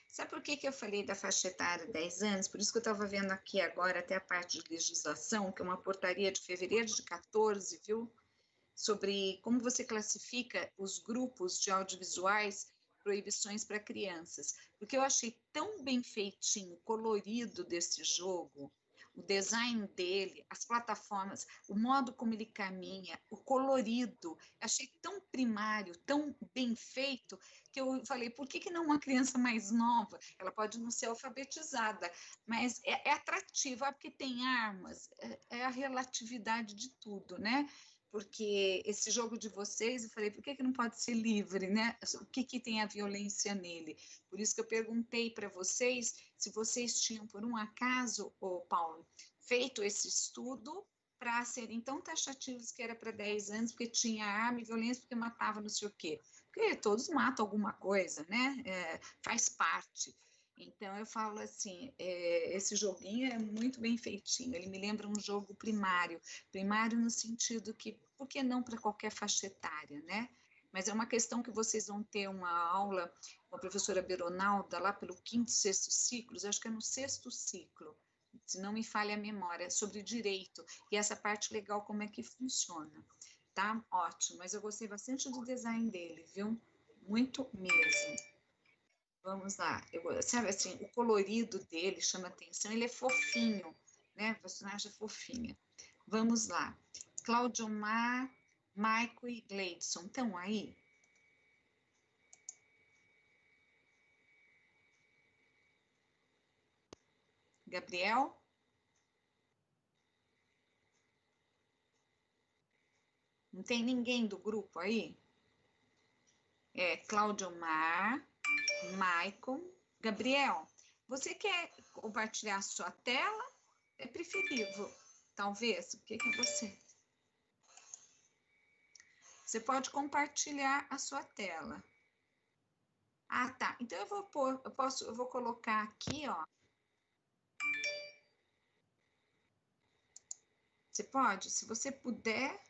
Sabe por que eu falei da faixa etária 10 anos? Por isso que eu estava vendo aqui agora até a parte de legislação, que é uma portaria de fevereiro de 14, viu? Sobre como você classifica os grupos de audiovisuais, proibições para crianças. Porque eu achei tão bem feitinho, colorido desse jogo, o design dele, as plataformas, o modo como ele caminha, o colorido, achei tão primário, tão bem feito, que eu falei, por que não uma criança mais nova? Ela pode não ser alfabetizada, mas é atrativa, porque tem armas, é a relatividade de tudo, né? Porque esse jogo de vocês, eu falei, por que não pode ser livre, né? O que tem a violência nele? Por isso que eu perguntei para vocês se vocês tinham, por um acaso, Paulo, feito esse estudo para serem tão taxativos que era para 10 anos, porque tinha arma e violência, porque matava não sei o quê. Porque todos matam alguma coisa, né? Faz parte. Então, eu falo assim, esse joguinho é muito bem feitinho, ele me lembra um jogo primário no sentido que, por que não para qualquer faixa etária, né? Mas é uma questão que vocês vão ter uma aula com a professora Beronalda, lá pelo 5º, 6º ciclos, acho que é no 6º ciclo, se não me falha a memória, sobre direito, e essa parte legal, como é que funciona, tá? Ótimo, mas eu gostei bastante do design dele, viu? Muito mesmo. Vamos lá, sabe assim, o colorido dele chama atenção, ele é fofinho, né? O personagem é fofinho. Vamos lá, Claudiomar, Michael e Gleidson, estão aí? Gabriel? Não tem ninguém do grupo aí? Claudiomar, Michael, Gabriel, você quer compartilhar a sua tela? É preferível, talvez. O que você? Você pode compartilhar a sua tela. Ah, tá. Então eu vou pôr, eu vou colocar aqui, ó. Você pode? Se você puder,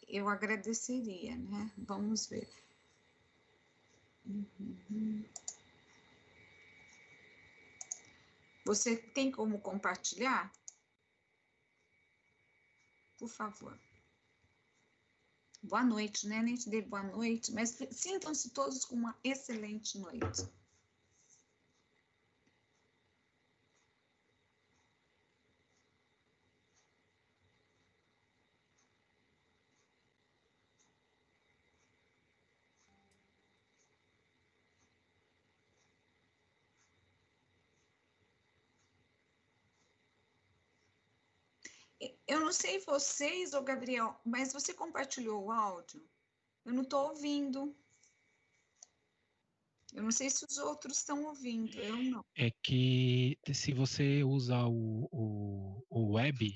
eu agradeceria, né? Vamos ver. Você tem como compartilhar? Por favor. Boa noite, né? Nem te dei boa noite, mas sintam-se todos com uma excelente noite. Eu não sei vocês, ô Gabriel, mas você compartilhou o áudio? Eu não estou ouvindo. Eu não sei se os outros estão ouvindo, eu não. É que se você usar o web,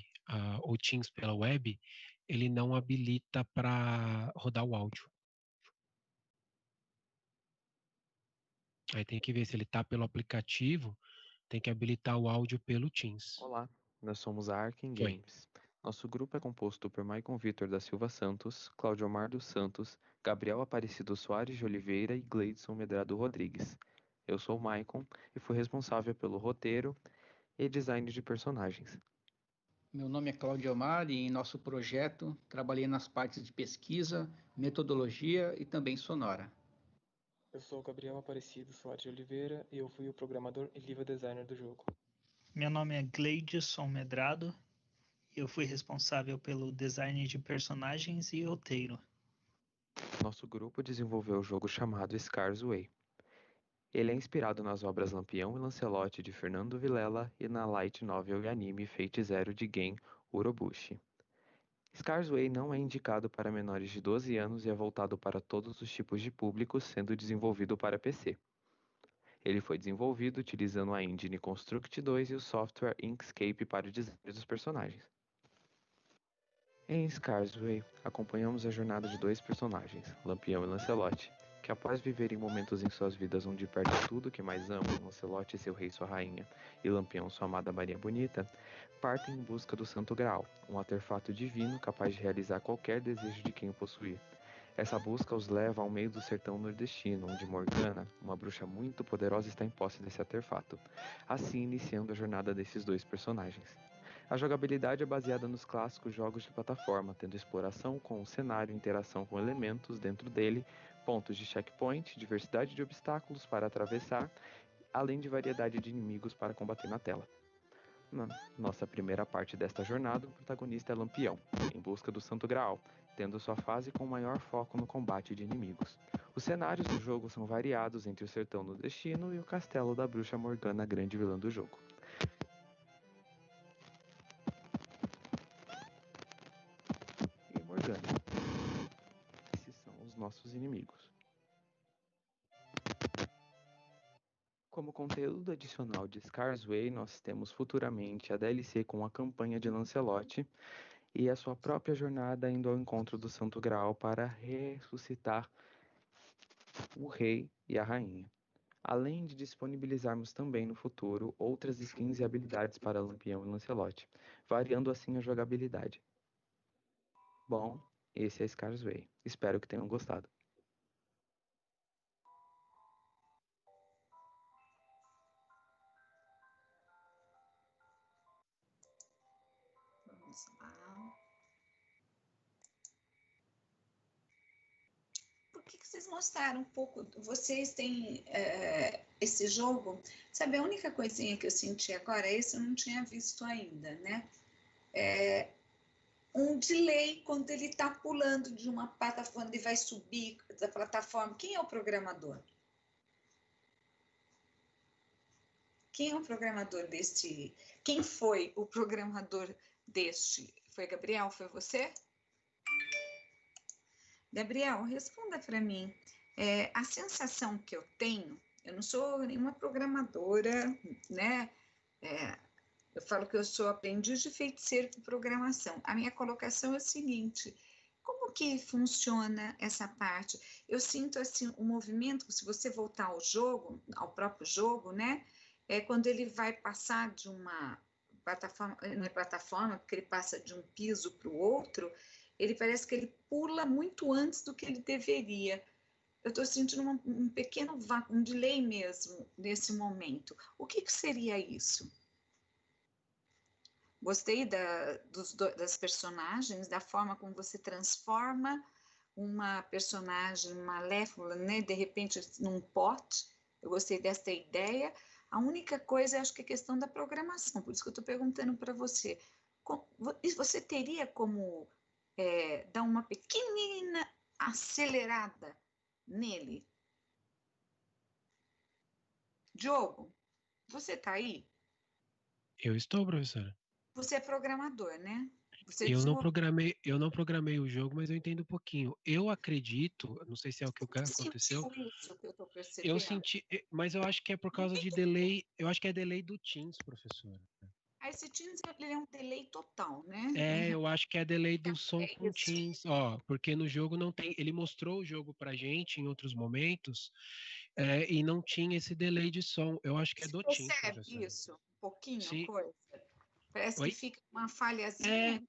o Teams pela web, ele não habilita para rodar o áudio. Aí tem que ver se ele está pelo aplicativo, tem que habilitar o áudio pelo Teams. Olá, nós somos a Arken Games. Nosso grupo é composto por Maicon Vitor da Silva Santos, Claudiomar dos Santos, Gabriel Aparecido Soares de Oliveira e Gleidson Medrado Rodrigues. Eu sou o Maicon e fui responsável pelo roteiro e design de personagens. Meu nome é Claudiomar e em nosso projeto trabalhei nas partes de pesquisa, metodologia e também sonora. Eu sou o Gabriel Aparecido Soares de Oliveira e eu fui o programador e level designer do jogo. Meu nome é Gleidson Medrado e eu fui responsável pelo design de personagens e roteiro. Nosso grupo desenvolveu o jogo chamado Scars Way. Ele é inspirado nas obras Lampião e Lancelot de Fernando Vilela e na light novel e anime Fate Zero de Gen Urobuchi. Scars Way não é indicado para menores de 12 anos e é voltado para todos os tipos de públicos, sendo desenvolvido para PC. Ele foi desenvolvido utilizando a engine Construct 2 e o software Inkscape para o design dos personagens. Em Scars Way, acompanhamos a jornada de dois personagens, Lampião e Lancelot, que após viverem momentos em suas vidas onde perdem tudo que mais amam, Lancelot seu rei e sua rainha, e Lampião sua amada Maria Bonita, partem em busca do Santo Graal, um artefato divino capaz de realizar qualquer desejo de quem o possuir. Essa busca os leva ao meio do sertão nordestino, onde Morgana, uma bruxa muito poderosa, está em posse desse artefato, assim iniciando a jornada desses dois personagens. A jogabilidade é baseada nos clássicos jogos de plataforma, tendo exploração com o cenário, interação com elementos dentro dele, pontos de checkpoint, diversidade de obstáculos para atravessar, além de variedade de inimigos para combater na tela. Na nossa primeira parte desta jornada, o protagonista é Lampião, em busca do Santo Graal, tendo sua fase com maior foco no combate de inimigos. Os cenários do jogo são variados entre o sertão nordestino e o castelo da bruxa Morgana, grande vilã do jogo. E Morgana. Esses são os nossos inimigos. Como conteúdo adicional de Scars Way, nós temos futuramente a DLC com a campanha de Lancelot e a sua própria jornada indo ao encontro do Santo Graal para ressuscitar o rei e a rainha. Além de disponibilizarmos também no futuro outras skins e habilidades para Lampião e Lancelot, variando assim a jogabilidade. Bom, esse é Scars Way. Espero que tenham gostado. Vamos lá. Por que vocês mostraram um pouco? Vocês têm esse jogo. Sabe, a única coisinha que eu senti agora, esse eu não tinha visto ainda, né? Um delay quando ele está pulando de uma plataforma, ele vai subir da plataforma. Quem é o programador? Quem é o programador deste? Quem foi o programador deste? Foi Gabriel? Foi você? Gabriel, responda para mim. A sensação que eu tenho, eu não sou nenhuma programadora, né? Eu falo que eu sou aprendiz de feiticeiro de programação. A minha colocação é a seguinte: como que funciona essa parte? Eu sinto assim um movimento, se você voltar ao jogo, ao próprio jogo, né? Quando ele vai passar de uma plataforma, não é plataforma, porque ele passa de um piso para o outro, ele parece que ele pula muito antes do que ele deveria. Eu estou sentindo um pequeno vácuo, um delay mesmo nesse momento. O que seria isso? Gostei das personagens, da forma como você transforma uma personagem malévola, né, de repente num pote. Eu gostei dessa ideia. A única coisa, acho que é a questão da programação, por isso que eu estou perguntando para você. Você teria como dar uma pequenina acelerada nele? Diogo, você está aí? Eu estou, professora. Você é programador, né? Eu não programei o jogo, mas eu entendo um pouquinho. Eu acredito, não sei se é o que aconteceu. Isso que eu tô percebendo. Eu senti, mas eu acho que é por causa de delay. Eu acho que é delay do Teams, professora. Esse Teams ele é um delay total, né? Eu acho que é delay do som com o Teams, porque no jogo não tem. Ele mostrou o jogo pra gente em outros momentos e não tinha esse delay de som. Eu acho que é do Teams, professora. Percebe isso? Um pouquinho, Sim. coisa. Parece Oi? que fica uma falhazinha.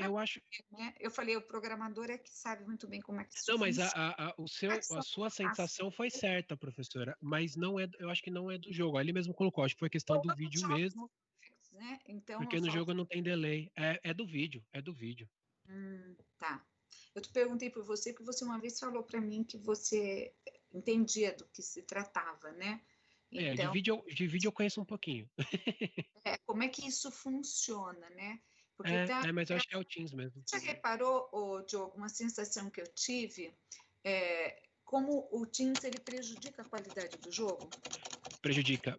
Eu acho. Né? Eu falei, o programador é que sabe muito bem como é que isso Não, mas funciona. a sua sensação foi certa, professora, mas não é, eu acho que não é do jogo. Ele mesmo colocou, acho que foi questão do vídeo mesmo. Né? Então, porque no jogo não tem delay. É do vídeo. Tá. Eu te perguntei por você, que você uma vez falou para mim que você entendia do que se tratava, né? Então, de vídeo eu conheço um pouquinho. como é que isso funciona, né? Porque Mas eu acho que é o Teams mesmo. Você já reparou, Diogo, uma sensação que eu tive, como o Teams ele prejudica a qualidade do jogo? Prejudica.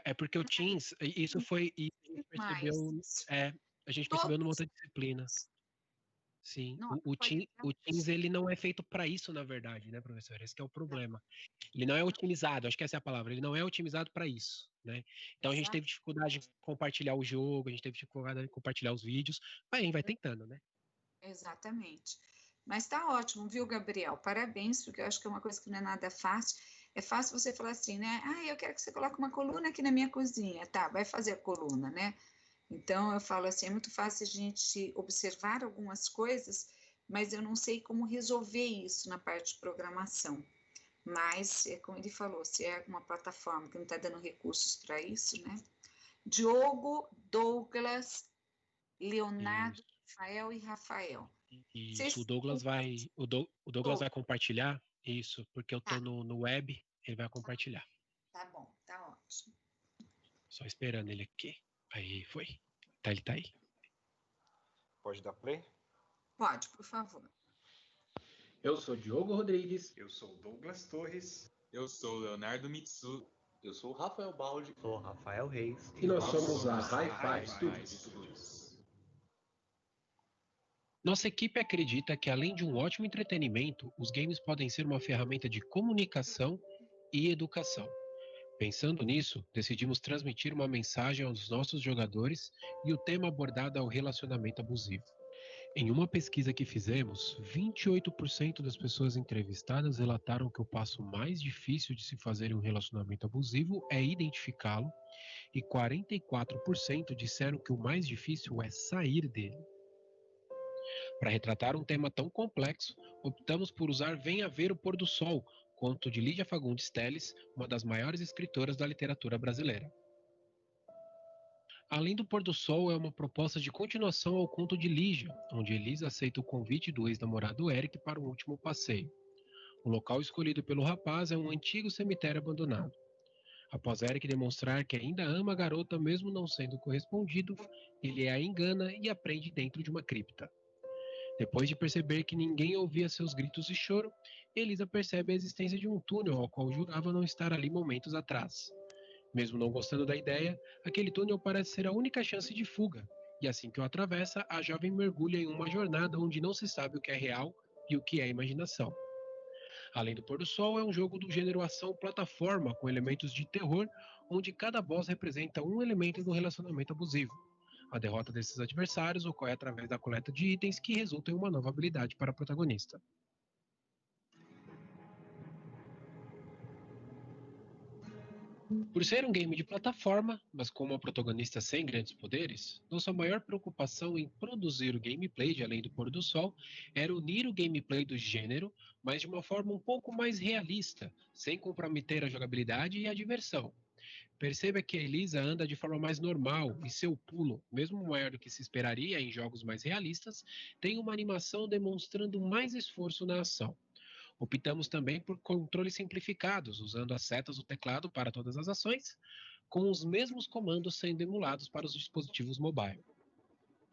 É porque o Teams, isso a gente percebeu numa outra disciplina. Sim, o Teams ele não é feito para isso, na verdade, né, professor? Esse que é o problema. Ele não é otimizado, acho que essa é a palavra, ele não é otimizado para isso, né? Então a gente teve dificuldade de compartilhar o jogo, a gente teve dificuldade de compartilhar os vídeos, mas a gente vai tentando, né? Exatamente. Mas tá ótimo, viu, Gabriel? Parabéns, porque eu acho que é uma coisa que não é nada fácil. É fácil você falar assim, né? Eu quero que você coloque uma coluna aqui na minha cozinha. Tá, vai fazer a coluna, né? Então, eu falo assim, é muito fácil a gente observar algumas coisas, mas eu não sei como resolver isso na parte de programação. Mas, como ele falou, se é uma plataforma que não está dando recursos para isso, né? Diogo, Douglas, Leonardo, Rafael e Rafael. Isso, o Douglas vai compartilhar isso, porque eu tô no web, ele vai compartilhar. Tá bom, tá ótimo. Só esperando ele aqui. Aí foi. Ele tá aí. Pode dar play? Pode, por favor. Eu sou Diogo Rodrigues. Eu sou Douglas Torres. Eu sou Leonardo Mitsu. Eu sou Rafael Baldi. Sou Rafael Reis. E nós somos a Hi-Fi Studios. Nossa equipe acredita que, além de um ótimo entretenimento, os games podem ser uma ferramenta de comunicação e educação. Pensando nisso, decidimos transmitir uma mensagem aos nossos jogadores e o tema abordado é o relacionamento abusivo. Em uma pesquisa que fizemos, 28% das pessoas entrevistadas relataram que o passo mais difícil de se fazer em um relacionamento abusivo é identificá-lo, e 44% disseram que o mais difícil é sair dele. Para retratar um tema tão complexo, optamos por usar Venha Ver o Pôr do Sol, conto de Lídia Fagundes Telles, uma das maiores escritoras da literatura brasileira. Além do Pôr do Sol, é uma proposta de continuação ao conto de Lígia, onde Elisa aceita o convite do ex-namorado Eric para um último passeio. O local escolhido pelo rapaz é um antigo cemitério abandonado. Após Eric demonstrar que ainda ama a garota mesmo não sendo correspondido, ele a engana e a prende dentro de uma cripta. Depois de perceber que ninguém ouvia seus gritos e choro, Elisa percebe a existência de um túnel ao qual jurava não estar ali momentos atrás. Mesmo não gostando da ideia, aquele túnel parece ser a única chance de fuga, e assim que o atravessa, a jovem mergulha em uma jornada onde não se sabe o que é real e o que é imaginação. Além do Pôr do Sol, é um jogo do gênero ação-plataforma com elementos de terror, onde cada boss representa um elemento do relacionamento abusivo. A derrota desses adversários ocorre através da coleta de itens que resultam em uma nova habilidade para a protagonista. Por ser um game de plataforma, mas com uma protagonista sem grandes poderes, nossa maior preocupação em produzir o gameplay de Além do Pôr do Sol era unir o gameplay do gênero, mas de uma forma um pouco mais realista, sem comprometer a jogabilidade e a diversão. Perceba que a Elisa anda de forma mais normal e seu pulo, mesmo maior do que se esperaria em jogos mais realistas, tem uma animação demonstrando mais esforço na ação. Optamos também por controles simplificados, usando as setas do teclado para todas as ações, com os mesmos comandos sendo emulados para os dispositivos mobile.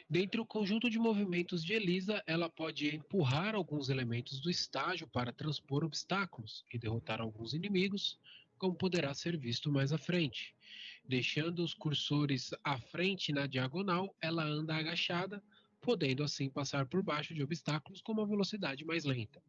Dentre o conjunto de movimentos de Elisa, ela pode empurrar alguns elementos do estágio para transpor obstáculos e derrotar alguns inimigos, como poderá ser visto mais à frente. Deixando os cursores à frente na diagonal, ela anda agachada, podendo assim passar por baixo de obstáculos com uma velocidade mais lenta.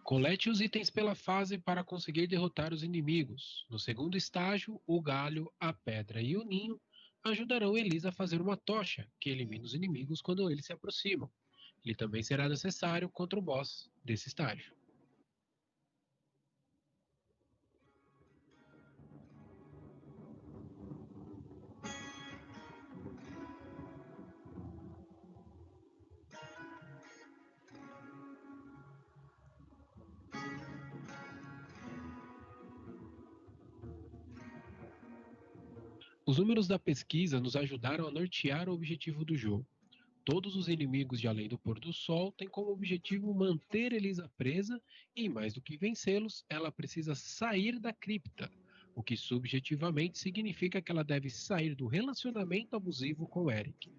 Colete os itens pela fase para conseguir derrotar os inimigos. No segundo estágio, o galho, a pedra e o ninho ajudarão Elisa a fazer uma tocha, que elimina os inimigos quando eles se aproximam. Ele também será necessário contra o boss desse estágio. Os números da pesquisa nos ajudaram a nortear o objetivo do jogo. Todos os inimigos de Além do Pôr do Sol têm como objetivo manter Elisa presa e, mais do que vencê-los, ela precisa sair da cripta, o que subjetivamente significa que ela deve sair do relacionamento abusivo com Eric.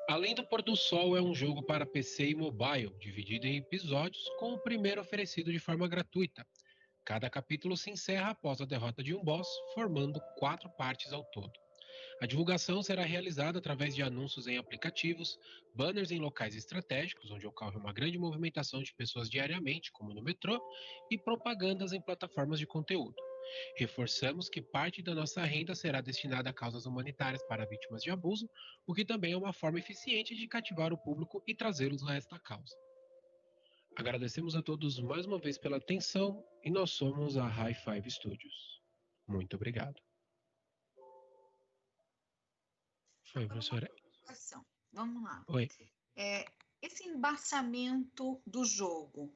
Além do Pôr do Sol é um jogo para PC e mobile, dividido em episódios, com o primeiro oferecido de forma gratuita. Cada capítulo se encerra após a derrota de um boss, formando 4 partes ao todo. A divulgação será realizada através de anúncios em aplicativos, banners em locais estratégicos, onde ocorre uma grande movimentação de pessoas diariamente, como no metrô, e propagandas em plataformas de conteúdo. Reforçamos que parte da nossa renda será destinada a causas humanitárias para vítimas de abuso, o que também é uma forma eficiente de cativar o público e trazê-los a esta causa. Agradecemos a todos mais uma vez pela atenção e nós somos a High Five Studios. Muito obrigado. Oi, professora. Vamos lá. Oi. Esse embaçamento do jogo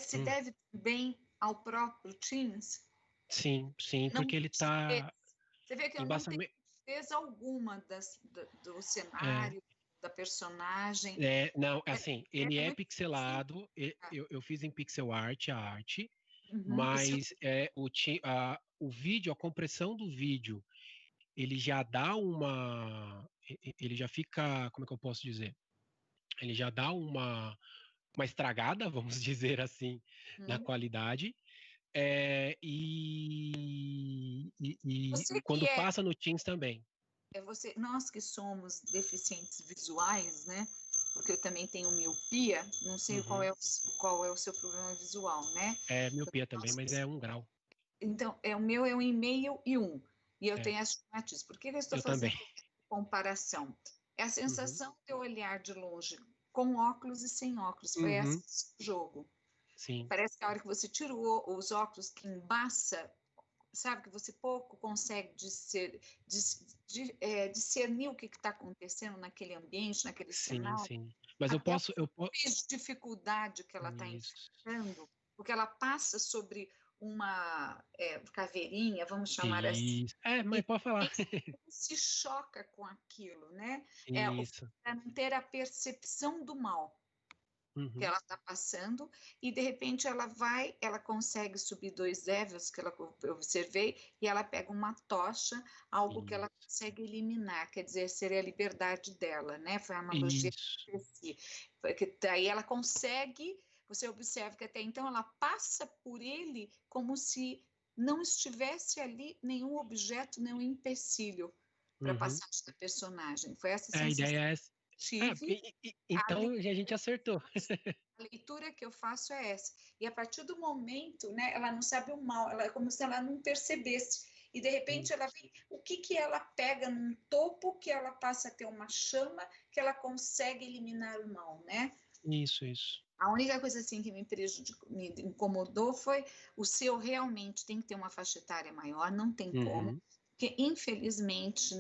se deve também ao próprio Teams? Sim, porque ele está... Você vê que eu não tenho certeza alguma do cenário, da personagem. Não, assim, ele é pixelado, eu fiz em pixel art a arte, mas o vídeo, a compressão do vídeo, ele já dá ele já fica, como é que eu posso dizer? Ele já dá uma estragada, vamos dizer assim, na qualidade. E quando passa no Teams também. Nós que somos deficientes visuais, né? Porque eu também tenho miopia, não sei qual é o seu problema visual, né? É miopia também, mas é 1 grau. Então, o meu é 1,5 e 1. E eu tenho astigmatismo. Por que eu estou fazendo comparação? É a sensação de eu olhar de longe com óculos e sem óculos. Foi esse o jogo. Sim. Parece que a hora que você tira os óculos, que embaça, sabe, que você pouco consegue discernir o que está acontecendo naquele ambiente, naquele cenário. Sim. Mas eu posso... dificuldade que ela está enfrentando, porque ela passa sobre uma caveirinha, vamos chamar assim. Mas pode falar. Se choca com aquilo, né? Isso. Para não ter a percepção do mal que ela está passando, e de repente ela consegue subir 2 levels que eu observei, e ela pega uma tocha, algo que ela consegue eliminar, quer dizer, seria a liberdade dela, né? Foi a analogia que eu esqueci. Porque daí ela consegue, você observa que até então ela passa por ele como se não estivesse ali nenhum objeto, nenhum empecilho para a passagem da personagem. Foi essa sensação. A ideia é essa. Então a gente acertou. A leitura que eu faço é essa. E a partir do momento, né, ela não sabe o mal, ela é como se ela não percebesse. E de repente ela vê o que ela pega num topo, que ela passa a ter uma chama, que ela consegue eliminar o mal, né? Isso. A única coisa assim que me incomodou foi o seu realmente tem que ter uma faixa etária maior, não tem como. Porque, infelizmente,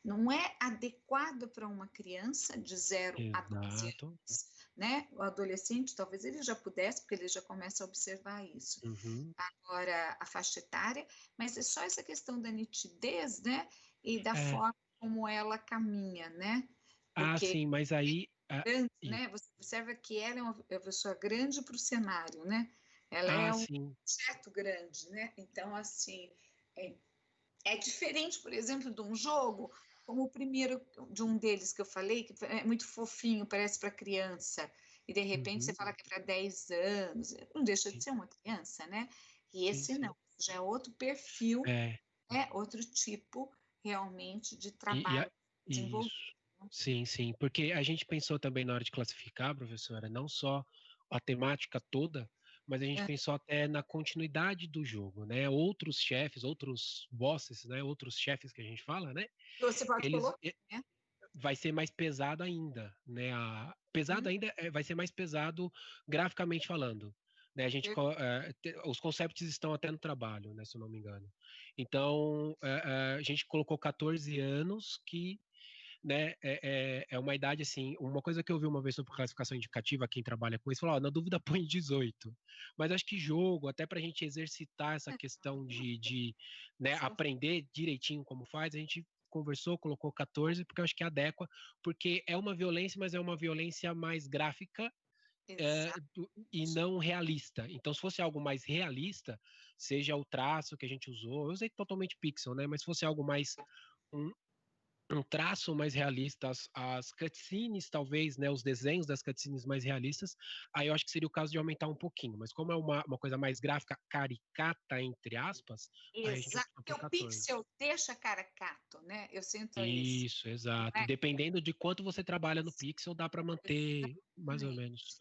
não é adequado para uma criança de 0 a 12 anos, né? O adolescente, talvez ele já pudesse, porque ele já começa a observar isso. Agora, a faixa etária, mas é só essa questão da nitidez, né? E da forma como ela caminha, né? Porque sim, mas aí... né? Você observa que ela é uma pessoa grande para o cenário, né? Ela é um objeto grande, né? Então, assim... É diferente, por exemplo, de um jogo, como o primeiro de um deles que eu falei, que é muito fofinho, parece para criança, e de repente você fala que é para 10 anos, não deixa de ser uma criança, né? E esse não, já é outro perfil, outro tipo realmente de trabalho desenvolvido. Sim, porque a gente pensou também na hora de classificar, professora, não só a temática toda, mas a gente pensou até na continuidade do jogo, né? Outros chefes, outros bosses, né? Outros chefes que a gente fala, né? Você pode colocar, né? vai ser mais pesado ainda, né? Pesado ainda vai ser mais pesado graficamente falando. Né? Os concepts estão até no trabalho, né, se eu não me engano. Então, a gente colocou 14 anos, que, né, é uma idade assim. Uma coisa que eu vi uma vez sobre classificação indicativa, quem trabalha com isso, falou: na dúvida põe 18. Mas acho que jogo, até para a gente exercitar essa questão de né, aprender direitinho como faz, a gente conversou, colocou 14, porque eu acho que adequa, porque é uma violência, mas é uma violência mais gráfica e não realista. Então, se fosse algo mais realista, seja o traço que a gente usou, eu usei totalmente pixel, né? Mas se fosse algo mais um traço mais realista, as cutscenes, talvez, né, os desenhos das cutscenes mais realistas, aí eu acho que seria o caso de aumentar um pouquinho. Mas como é uma coisa mais gráfica, caricata, entre aspas, aí a gente Exato, porque o pixel deixa caricato, né? Eu sinto isso. Isso, exato. Dependendo de quanto você trabalha no pixel, dá para manter mais ou menos.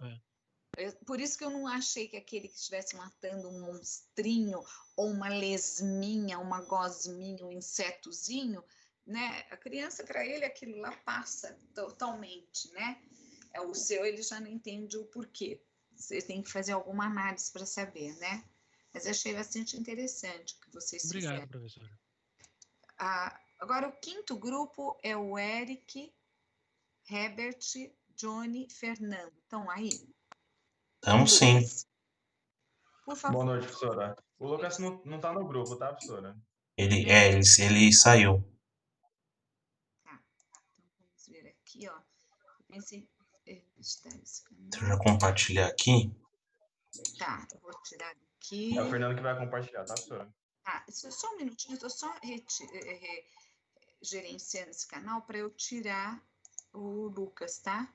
Por isso que eu não achei que aquele que estivesse matando um monstrinho, ou uma lesminha, uma gosminha, um insetozinho, né? A criança, para ele, aquilo lá passa totalmente, né? O seu, ele já não entende o porquê. Você tem que fazer alguma análise para saber, né? Mas achei bastante interessante o que vocês fizeram. Obrigado, professora. Agora, o quinto grupo é o Eric, Herbert, Johnny, Fernando. Estão aí? Então, sim. Por favor. Boa noite, professora. O Lucas não tá no grupo, tá, professora? Ele saiu. Tá. Então, vamos ver aqui, ó. Eu pensei está esse canal. Deixa eu já compartilhar aqui. Tá, eu vou tirar daqui. É o Fernando que vai compartilhar, tá, professora? Tá, só um minutinho, eu tô só gerenciando esse canal para eu tirar o Lucas, tá?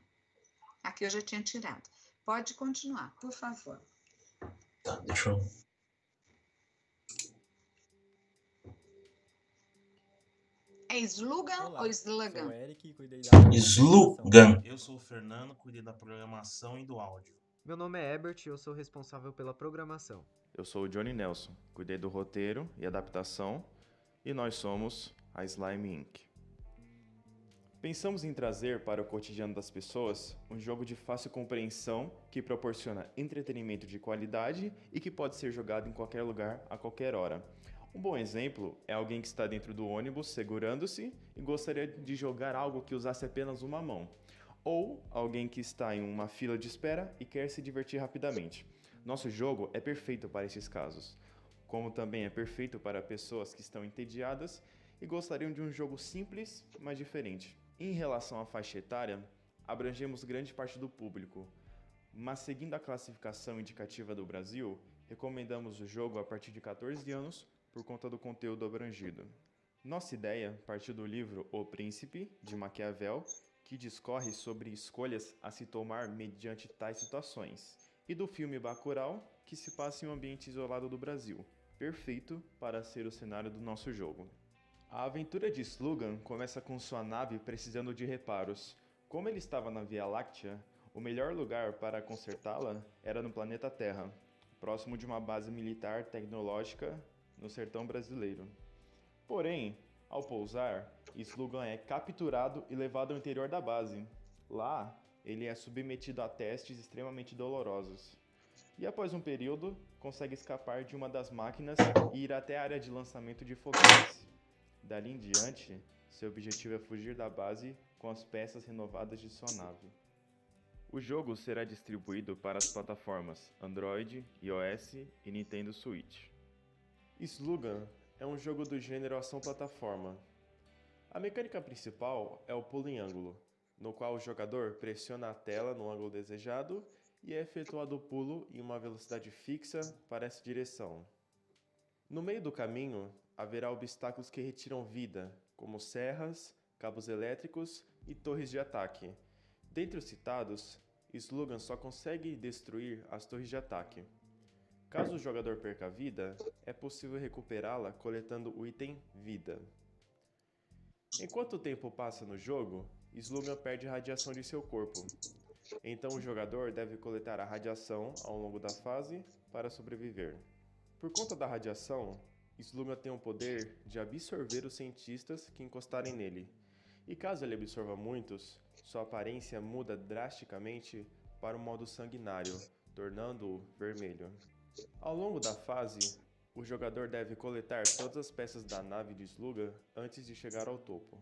Aqui eu já tinha tirado. Pode continuar, por favor. Tá, deixa eu... É Slugan ou Slugan? Sou Eric, cuidei da Slugan. Eu sou o Fernando, cuidei da programação e do áudio. Meu nome é Herbert e eu sou responsável pela programação. Eu sou o Johnny Nelson, cuidei do roteiro e adaptação, e nós somos a Slime Inc. Pensamos em trazer para o cotidiano das pessoas um jogo de fácil compreensão que proporciona entretenimento de qualidade e que pode ser jogado em qualquer lugar, a qualquer hora. Um bom exemplo é alguém que está dentro do ônibus segurando-se e gostaria de jogar algo que usasse apenas uma mão. Ou alguém que está em uma fila de espera e quer se divertir rapidamente. Nosso jogo é perfeito para esses casos, como também é perfeito para pessoas que estão entediadas e gostariam de um jogo simples, mas diferente. Em relação à faixa etária, abrangemos grande parte do público, mas seguindo a classificação indicativa do Brasil, recomendamos o jogo a partir de 14 anos por conta do conteúdo abrangido. Nossa ideia partiu do livro O Príncipe, de Maquiavel, que discorre sobre escolhas a se tomar mediante tais situações, e do filme Bacurau, que se passa em um ambiente isolado do Brasil, perfeito para ser o cenário do nosso jogo. A aventura de Slugan começa com sua nave precisando de reparos. Como ele estava na Via Láctea, o melhor lugar para consertá-la era no planeta Terra, próximo de uma base militar tecnológica no sertão brasileiro. Porém, ao pousar, Slugan é capturado e levado ao interior da base. Lá, ele é submetido a testes extremamente dolorosos. E após um período, consegue escapar de uma das máquinas e ir até a área de lançamento de foguetes. Dali em diante, seu objetivo é fugir da base com as peças renovadas de sua nave. O jogo será distribuído para as plataformas Android, iOS e Nintendo Switch. Slugan é um jogo do gênero ação-plataforma. A mecânica principal é o pulo em ângulo, no qual o jogador pressiona a tela no ângulo desejado e é efetuado o pulo em uma velocidade fixa para essa direção. No meio do caminho, haverá obstáculos que retiram vida, como serras, cabos elétricos e torres de ataque. Dentre os citados, Slugan só consegue destruir as torres de ataque. Caso o jogador perca a vida, é possível recuperá-la coletando o item Vida. Enquanto o tempo passa no jogo, Slugan perde a radiação de seu corpo. Então o jogador deve coletar a radiação ao longo da fase para sobreviver. Por conta da radiação, Slugan tem o poder de absorver os cientistas que encostarem nele. E caso ele absorva muitos, sua aparência muda drasticamente para o modo sanguinário, tornando-o vermelho. Ao longo da fase, o jogador deve coletar todas as peças da nave de Sluga antes de chegar ao topo.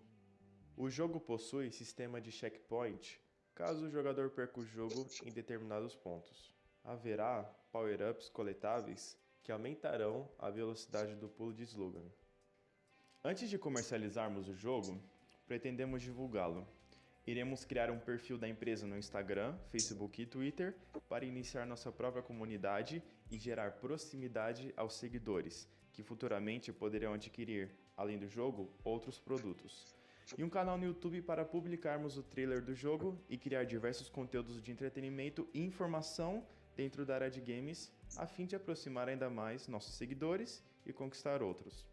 O jogo possui sistema de checkpoint caso o jogador perca o jogo em determinados pontos. Haverá power-ups coletáveis que aumentarão a velocidade do pulo de Sluga. Antes de comercializarmos o jogo, pretendemos divulgá-lo. Iremos criar um perfil da empresa no Instagram, Facebook e Twitter para iniciar nossa própria comunidade e gerar proximidade aos seguidores, que futuramente poderão adquirir, além do jogo, outros produtos. E um canal no YouTube para publicarmos o trailer do jogo e criar diversos conteúdos de entretenimento e informação dentro da área de games, a fim de aproximar ainda mais nossos seguidores e conquistar outros.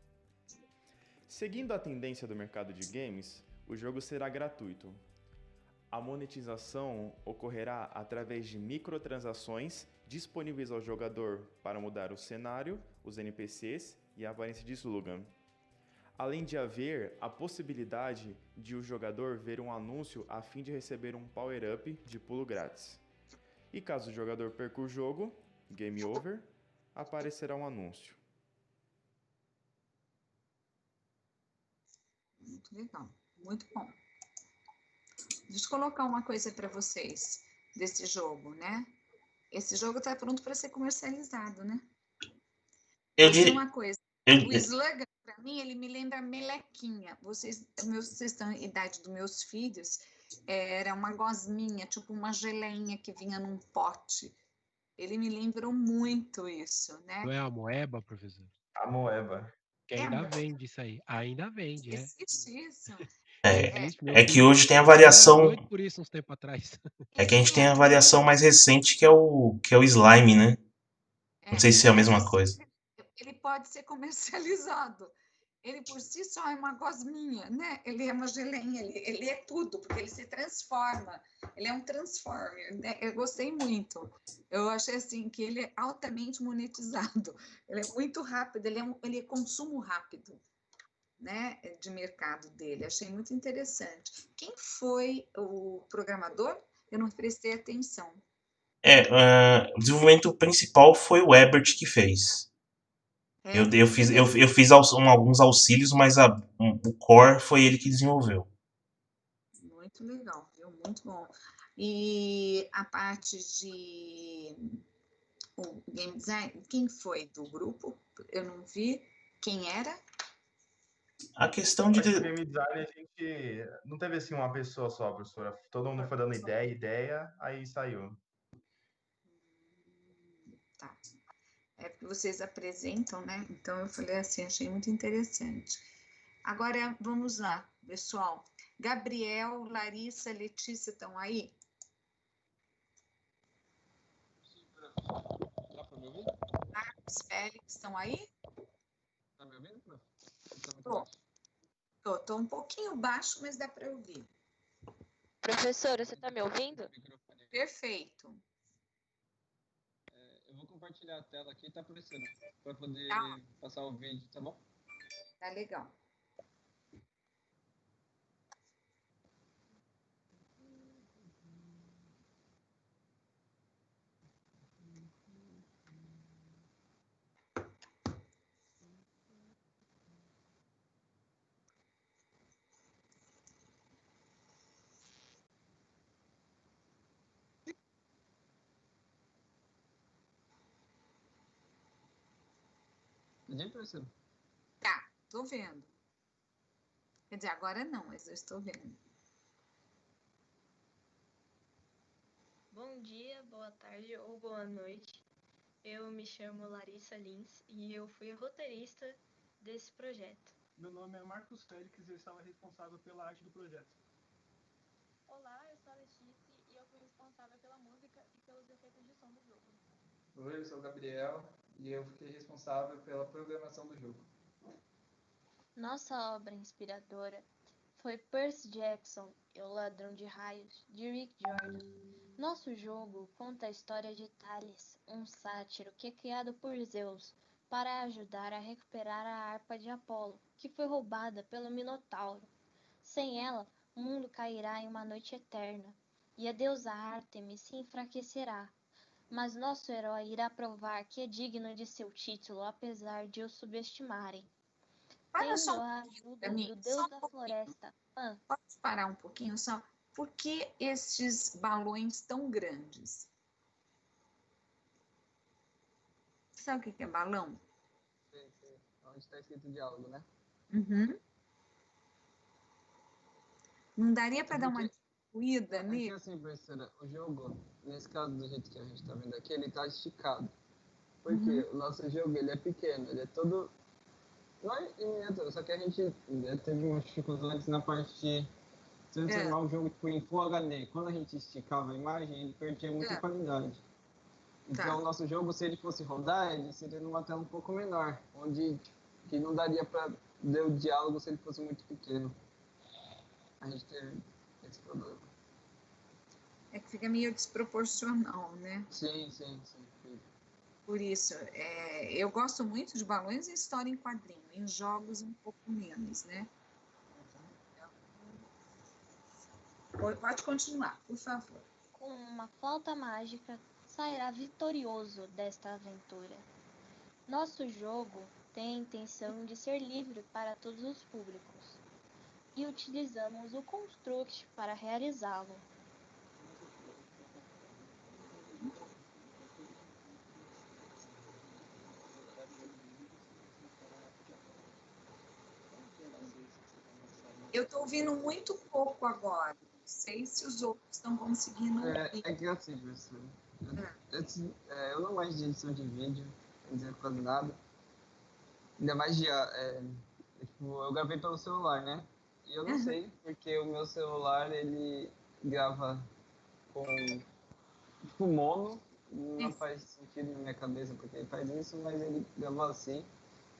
Seguindo a tendência do mercado de games, o jogo será gratuito. A monetização ocorrerá através de microtransações disponíveis ao jogador para mudar o cenário, os NPCs e a aparência de Sluga. Além de haver a possibilidade de o jogador ver um anúncio a fim de receber um power-up de pulo grátis. E caso o jogador perca o jogo, Game Over, aparecerá um anúncio. Muito legal, muito bom. Deixa eu colocar uma coisa para vocês desse jogo, né? Esse jogo está pronto para ser comercializado, né? Eu Vou dizer diria. uma coisa. O Slugger, para mim, ele me lembra Melequinha. Vocês estão na idade dos meus filhos, era uma gosminha, tipo uma geleinha que vinha num pote. Ele me lembrou muito isso, né? Não é a moeba, professor? A moeba. Que ainda vende isso aí. Ainda vende, é. Existe isso. É que hoje tem a variação. Doido por isso uns tempos atrás. É que a gente tem a variação mais recente que é o slime, né? Não sei se é a mesma coisa. Ele pode ser comercializado. Ele por si só é uma gosminha, né? Ele é uma geleinha, ele é tudo, porque ele se transforma. Ele é um transformer, né? Eu gostei muito. Eu achei assim que ele é altamente monetizado. Ele é muito rápido, ele é consumo rápido, né? De mercado dele. Achei muito interessante. Quem foi o programador? Eu não prestei atenção. O desenvolvimento principal foi o Ebert que fez. Eu fiz alguns auxílios, mas o core foi ele que desenvolveu. Muito legal, viu? Muito bom. E a parte de o game design, quem foi do grupo? Eu não vi. Quem era? A questão de... game design, a gente não teve assim uma pessoa só, professora. Todo mundo foi dando ideia, aí saiu. Tá. É porque vocês apresentam, né? Então eu falei assim, achei muito interessante. Agora, vamos lá, pessoal. Gabriel, Larissa, Letícia estão aí? Dá para me ouvir? Marcos, Félix, estão aí? Tá me ouvindo? Tô um pouquinho baixo, mas dá para ouvir. Professora, você está me ouvindo? Perfeito. Eu vou compartilhar a tela aqui, tá aparecendo, para poder passar o vídeo, tá bom? Tá legal. Tá, tô vendo. Quer dizer, agora não, mas eu estou vendo. Bom dia, boa tarde ou boa noite. Eu me chamo Larissa Lins e eu fui a roteirista desse projeto. Meu nome é Marcos Félix e eu estava responsável pela arte do projeto. Olá, eu sou a Letícia e eu fui responsável pela música e pelos efeitos de som do jogo. Oi, eu sou o Gabriel e eu fiquei responsável pela programação do jogo. Nossa obra inspiradora foi Percy Jackson e o Ladrão de Raios, de Rick Jordan. Nosso jogo conta a história de Thales, um sátiro que é criado por Zeus para ajudar a recuperar a harpa de Apolo, que foi roubada pelo Minotauro. Sem ela, o mundo cairá em uma noite eterna, e a deusa Ártemis se enfraquecerá. Mas nosso herói irá provar que é digno de seu título, apesar de o subestimarem. Para só Tendo um a pouquinho ajuda pra mim, do só deus um da pouquinho. floresta, Pan, Pode parar um pouquinho só? Por que estes balões tão grandes? Sabe o que é balão? Sei, sei. Onde está escrito diálogo, né? Uhum. Não daria para dar uma Porque diminuída é que nele? assim, professora, o jogo, nesse caso do jeito que a gente está vendo aqui, ele está esticado. Porque o nosso jogo, ele é pequeno, ele é todo... Não é em miniatura, só que a gente teve umas dificuldades na parte de transformar o jogo tipo, em Full HD. Quando a gente esticava a imagem, ele perdia muita qualidade. Então, o nosso jogo, se ele fosse rodar, ele seria numa tela um pouco menor, onde que não daria para ler o diálogo se ele fosse muito pequeno. A gente teve esse problema. É que fica meio desproporcional, né? Sim. Por isso, eu gosto muito de balões em história em quadrinho, em jogos um pouco menos, né? Pode continuar, por favor. com uma flauta mágica, sairá vitorioso desta aventura. Nosso jogo tem a intenção de ser livre para todos os públicos, e utilizamos o Construct para realizá-lo. Eu estou ouvindo muito pouco agora. Não sei se os outros estão conseguindo ouvir. É que assim, professor, eu não gosto de edição de vídeo, não dizer quase nada. Ainda mais tipo, eu gravei pelo celular, né? E eu não sei, porque o meu celular, ele grava com, tipo, mono. Não faz sentido na minha cabeça, porque ele faz isso, mas ele gravou assim.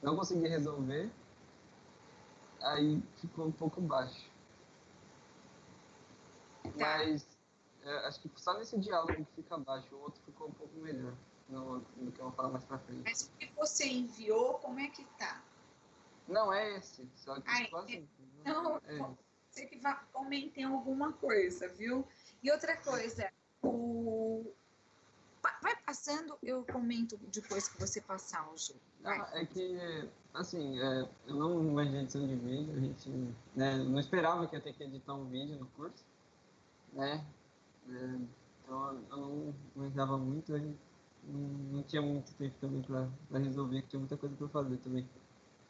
Não consegui resolver. Aí ficou um pouco baixo. Mas acho que só nesse diálogo que fica baixo, o outro ficou um pouco melhor. No que eu vou falar mais pra frente. Mas o que você enviou, como é que tá? Não, é esse. Só que quase... Não, você que comentem alguma coisa, viu? E outra coisa, vai passando, eu comento depois que você passar o jogo. É que, assim, eu não imaginei edição de vídeo, a gente não esperava que ia ter que editar um vídeo no curso, né? Então eu não imaginava muito, aí não tinha muito tempo também para resolver, que tinha muita coisa para fazer também.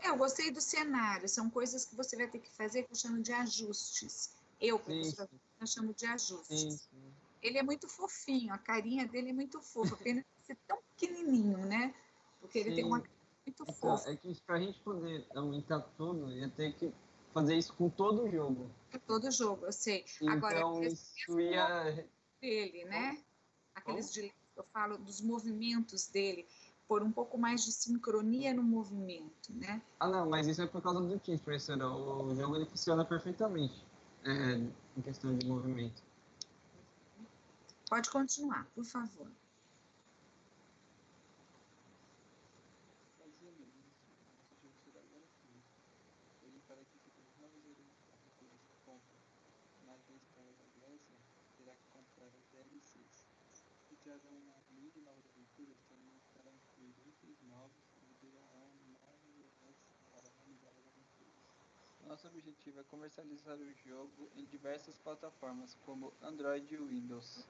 Eu gostei do cenário, são coisas que você vai ter que fazer que eu chamo de ajustes. Professora, eu chamo de ajustes. Sim. Ele é muito fofinho, a carinha dele é muito fofa, pena ser tão pequenininho, né? Porque ele tem uma carinha muito fofa. É que pra gente poder aumentar tudo, ia ter que fazer isso com todo o jogo. Todo jogo, eu sei. Então, agora, isso ia... dele, né? Aqueles de eu falo dos movimentos dele, por um pouco mais de sincronia no movimento, né? Não, mas isso é por causa do Teams, professora. O jogo ele funciona perfeitamente em questão de movimento. Pode continuar, por favor. Nosso objetivo é comercializar o jogo em diversas plataformas, como Android e Windows.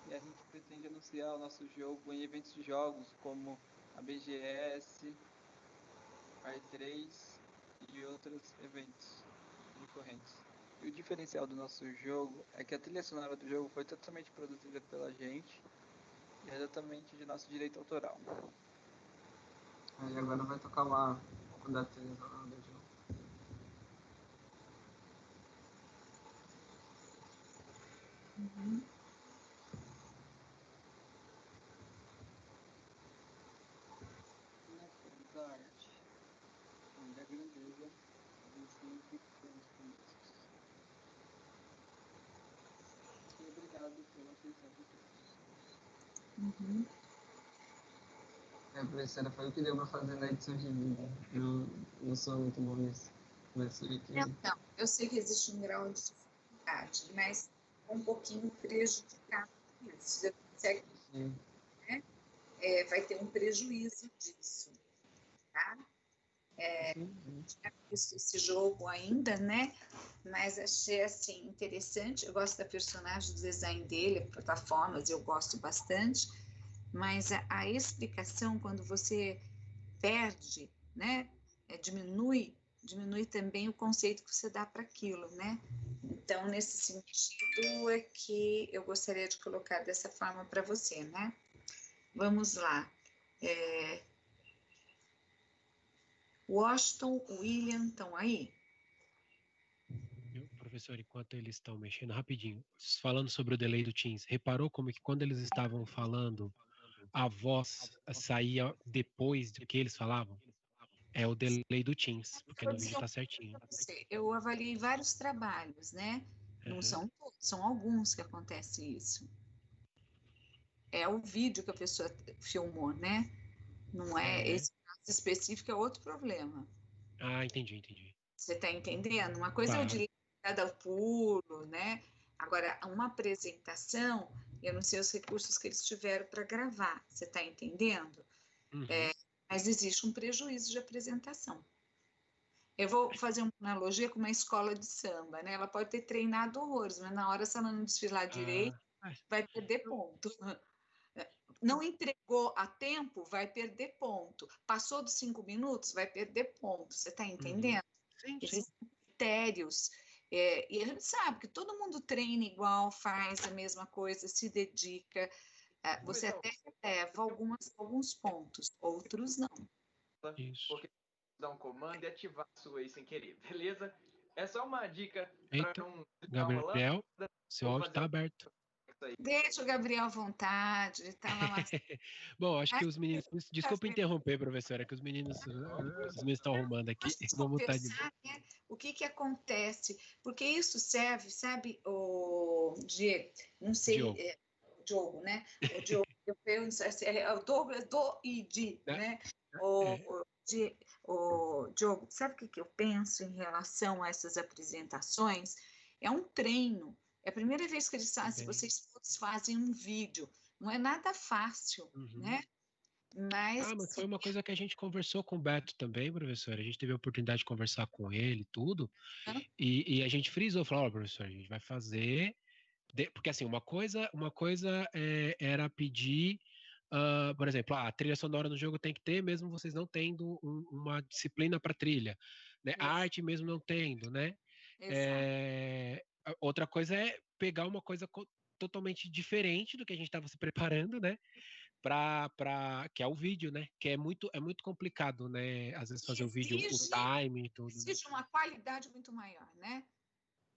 E a gente pretende anunciar o nosso jogo em eventos de jogos, como a BGS, R3 e outros eventos recorrentes. E o diferencial do nosso jogo é que a trilha sonora do jogo foi totalmente produzida pela gente e é exatamente de nosso direito autoral. Aí agora vai tocar uma da trilha sonora do jogo. Da arte, onde a grandeza vem sempre pelos começos. E obrigado pela atenção de todos. Professora, foi o que deu pra fazer na edição de vídeo. Eu não sou muito bom nisso. Então, eu sei que existe um grau de dificuldade, mas um pouquinho prejudicado por isso. Você consegue, né? Vai ter um prejuízo disso, tá? Tinha visto esse jogo ainda, né? Mas achei assim interessante. Eu gosto da personagem, do design dele, plataformas, eu gosto bastante. Mas a explicação, quando você perde, né? Diminui também o conceito que você dá para aquilo, né? Então, nesse sentido, é que eu gostaria de colocar dessa forma para você, né? Vamos lá. Washington, William, estão aí? Professor, enquanto eles estão mexendo, rapidinho, falando sobre o delay do Teams, reparou como que quando eles estavam falando, a voz saía depois do que eles falavam? É o delay do Teams, porque no vídeo tá certinho. Eu avaliei vários trabalhos, né? Não são todos, são alguns que acontece isso. É o vídeo que a pessoa filmou, né? Não é esse caso específico, é outro problema. Ah, entendi. Você está entendendo? Uma coisa é o direito ao pulo, né? Agora, uma apresentação, eu não sei os recursos que eles tiveram para gravar, você está entendendo? Mas existe um prejuízo de apresentação. Eu vou fazer uma analogia com uma escola de samba, né? Ela pode ter treinado horrores, mas na hora, se ela não desfilar direito, vai perder ponto. Não entregou a tempo, vai perder ponto. Passou dos 5 minutos, vai perder ponto. Você está entendendo? Sim. Existem critérios. E a gente sabe que todo mundo treina igual, faz a mesma coisa, se dedica. Você até releva alguns pontos, outros não. Isso. Porque dar um comando e ativar a sua aí sem querer, beleza? É só uma dica para não... Gabriel, seu áudio está aberto. Deixa o Gabriel à vontade, ele está lá. Bom, acho que os meninos... Desculpa interromper, professora, é que os meninos estão arrumando aqui. Vamos estar de boa. Né? O que acontece? Porque isso serve, sabe, o Diego, não sei, Diogo, né? O Diogo, eu penso, é o Douglas do e de, né? O Diogo, sabe o que eu penso em relação a essas apresentações? É um treino. É a primeira vez que eles fazem, vocês todos fazem um vídeo. Não é nada fácil, né? Mas foi uma coisa que a gente conversou com o Beto também, professor. A gente teve a oportunidade de conversar com ele e tudo. E a gente frisou, falou, professor, a gente vai fazer... Porque, assim, uma coisa era pedir... por exemplo, a trilha sonora no jogo tem que ter, mesmo vocês não tendo uma disciplina para trilha. Né? A arte mesmo não tendo, né? Outra coisa é pegar uma coisa totalmente diferente do que a gente estava se preparando, né? Que é o vídeo, né? Que é muito complicado, né? Às vezes fazer o vídeo, o time e tudo. Exige uma qualidade muito maior, né?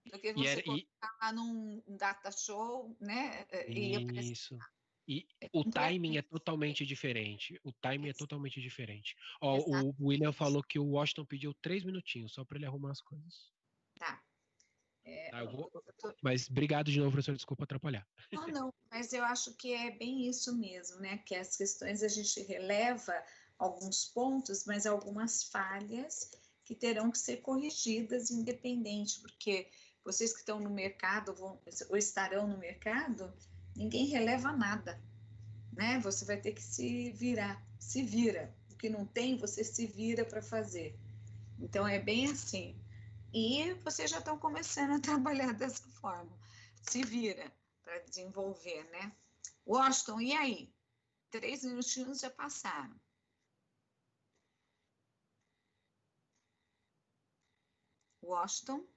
Do que você colocar lá num data show, né? Isso. E o timing é totalmente diferente. O William falou que o Washington pediu 3 minutinhos só para ele arrumar as coisas. Tá. Mas obrigado de novo, professor. Desculpa atrapalhar. Não, mas eu acho que é bem isso mesmo, né? Que as questões a gente releva alguns pontos, mas algumas falhas que terão que ser corrigidas independente, porque vocês que estão no mercado ou estarão no mercado, ninguém releva nada, né? Você vai ter que se vira. O que não tem, você se vira para fazer. Então, é bem assim. E vocês já estão começando a trabalhar dessa forma. Se vira para desenvolver, né? Washington, e aí? 3 minutinhos já passaram. Washington?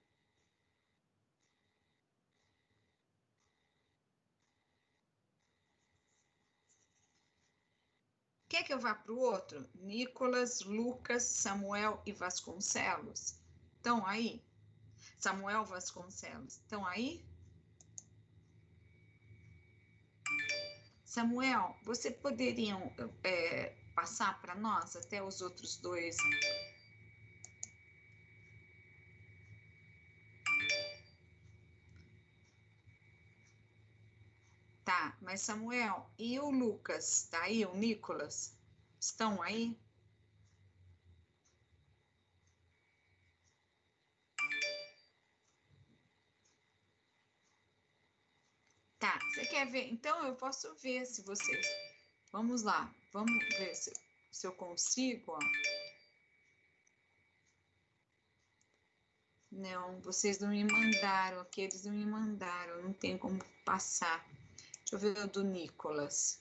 Quer que eu vá para o outro? Nicolas, Lucas, Samuel e Vasconcelos. Estão aí? Samuel Vasconcelos. Estão aí? Samuel, você poderiam passar para nós até os outros dois? Tá, mas Samuel, e o Lucas? Tá aí, o Nicolas? Estão aí? Tá, você quer ver? Então eu posso ver se vocês... Vamos lá, vamos ver se eu consigo, ó. Não, vocês não me mandaram, aqueles não me mandaram, não tem como passar. Deixa eu ver o do Nicolas.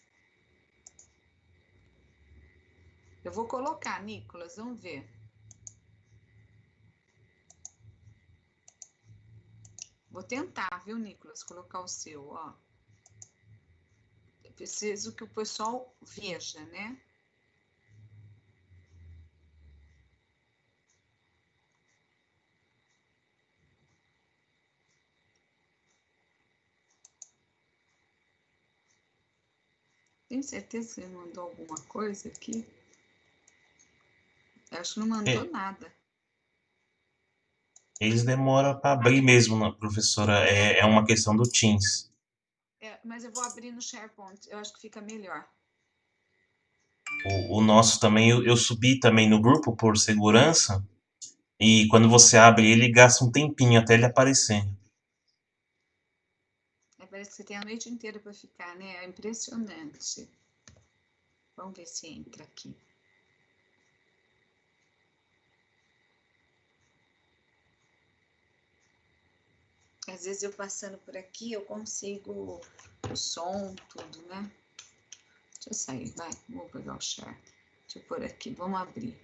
Eu vou colocar, Nicolas, vamos ver. Vou tentar, viu, Nicolas, colocar o seu, ó. Eu preciso que o pessoal veja, né? Tem certeza que você mandou alguma coisa aqui? Eu acho que não mandou nada. Eles demoram para abrir mesmo, né, professora. É uma questão do Teams. Mas eu vou abrir no SharePoint. Eu acho que fica melhor. O nosso também, eu subi também no grupo por segurança. E quando você abre ele, gasta um tempinho até ele aparecer. Parece que você tem a noite inteira para ficar, né? É impressionante. Vamos ver se entra aqui. Às vezes eu passando por aqui, eu consigo o som, tudo, né? Deixa eu sair, vai. Vou pegar o share. Deixa eu pôr aqui, vamos abrir.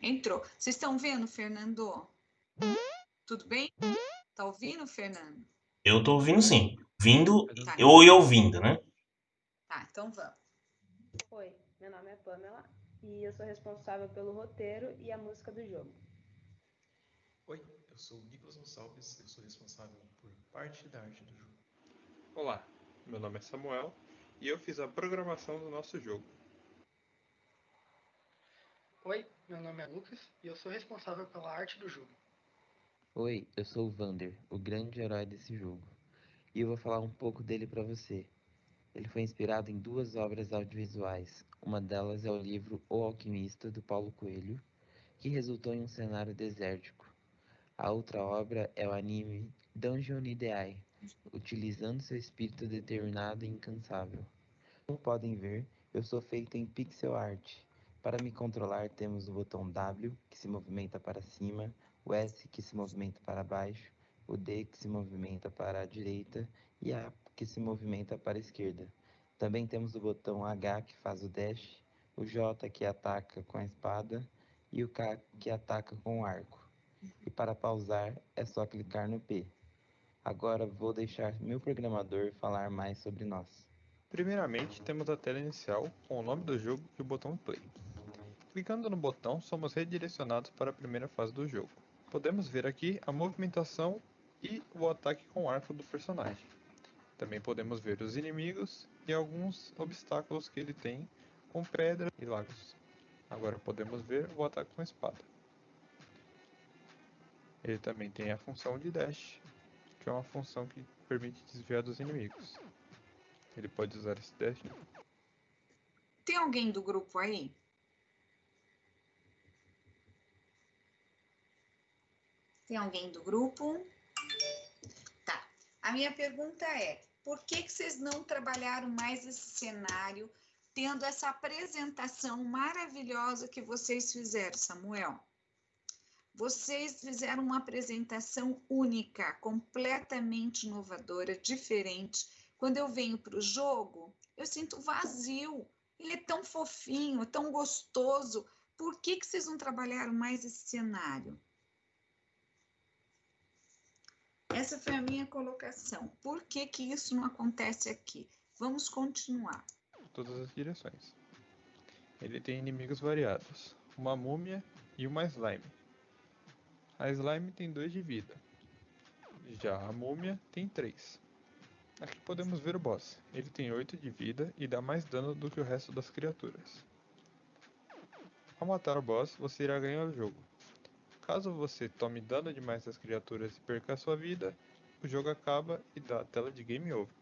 Entrou. Vocês estão vendo, Fernando? Tudo bem? Tá ouvindo, Fernando? Eu tô ouvindo sim. Vindo Tá. ou e ouvindo, né? Tá, então vamos. Oi, meu nome é Pamela e eu sou responsável pelo roteiro e a música do jogo. Oi, eu sou o Nicolas Gonçalves, eu sou responsável por parte da arte do jogo. Olá, meu nome é Samuel e eu fiz a programação do nosso jogo. Oi, meu nome é Lucas e eu sou responsável pela arte do jogo. Oi, eu sou o Vander, o grande herói desse jogo, e eu vou falar um pouco dele para você. Ele foi inspirado em 2 obras audiovisuais. Uma delas é o livro O Alquimista, do Paulo Coelho, que resultou em um cenário desértico. A outra obra é o anime Dungeon Ideai, utilizando seu espírito determinado e incansável. Como podem ver, eu sou feito em pixel art. Para me controlar, temos o botão W, que se movimenta para cima, o S, que se movimenta para baixo, o D, que se movimenta para a direita, e a que se movimenta para a esquerda. Também temos o botão H, que faz o dash, o J, que ataca com a espada, e o K, que ataca com o arco. E para pausar, é só clicar no P. Agora vou deixar meu programador falar mais sobre nós. Primeiramente, temos a tela inicial com o nome do jogo e o botão Play. Clicando no botão, somos redirecionados para a primeira fase do jogo. Podemos ver aqui a movimentação e o ataque com arco do personagem. Também podemos ver os inimigos e alguns obstáculos que ele tem com pedras e lagos. Agora podemos ver o ataque com espada. Ele também tem a função de dash, que é uma função que permite desviar dos inimigos. Ele pode usar esse dash. Tem alguém do grupo aí? Tem alguém do grupo? Tá. A minha pergunta é, por que vocês não trabalharam mais esse cenário, tendo essa apresentação maravilhosa que vocês fizeram, Samuel? Vocês fizeram uma apresentação única, completamente inovadora, diferente. Quando eu venho para o jogo, eu sinto vazio. Ele é tão fofinho, tão gostoso. Por que vocês não trabalharam mais esse cenário? Essa foi a minha colocação. Por que isso não acontece aqui? Vamos continuar. Todas as direções. Ele tem inimigos variados, uma múmia e uma slime. A slime tem 2 de vida, já a múmia tem 3. Aqui podemos ver o boss. Ele tem 8 de vida e dá mais dano do que o resto das criaturas. Ao matar o boss, você irá ganhar o jogo. Caso você tome dano demais das criaturas e perca a sua vida, o jogo acaba e dá a tela de Game Over.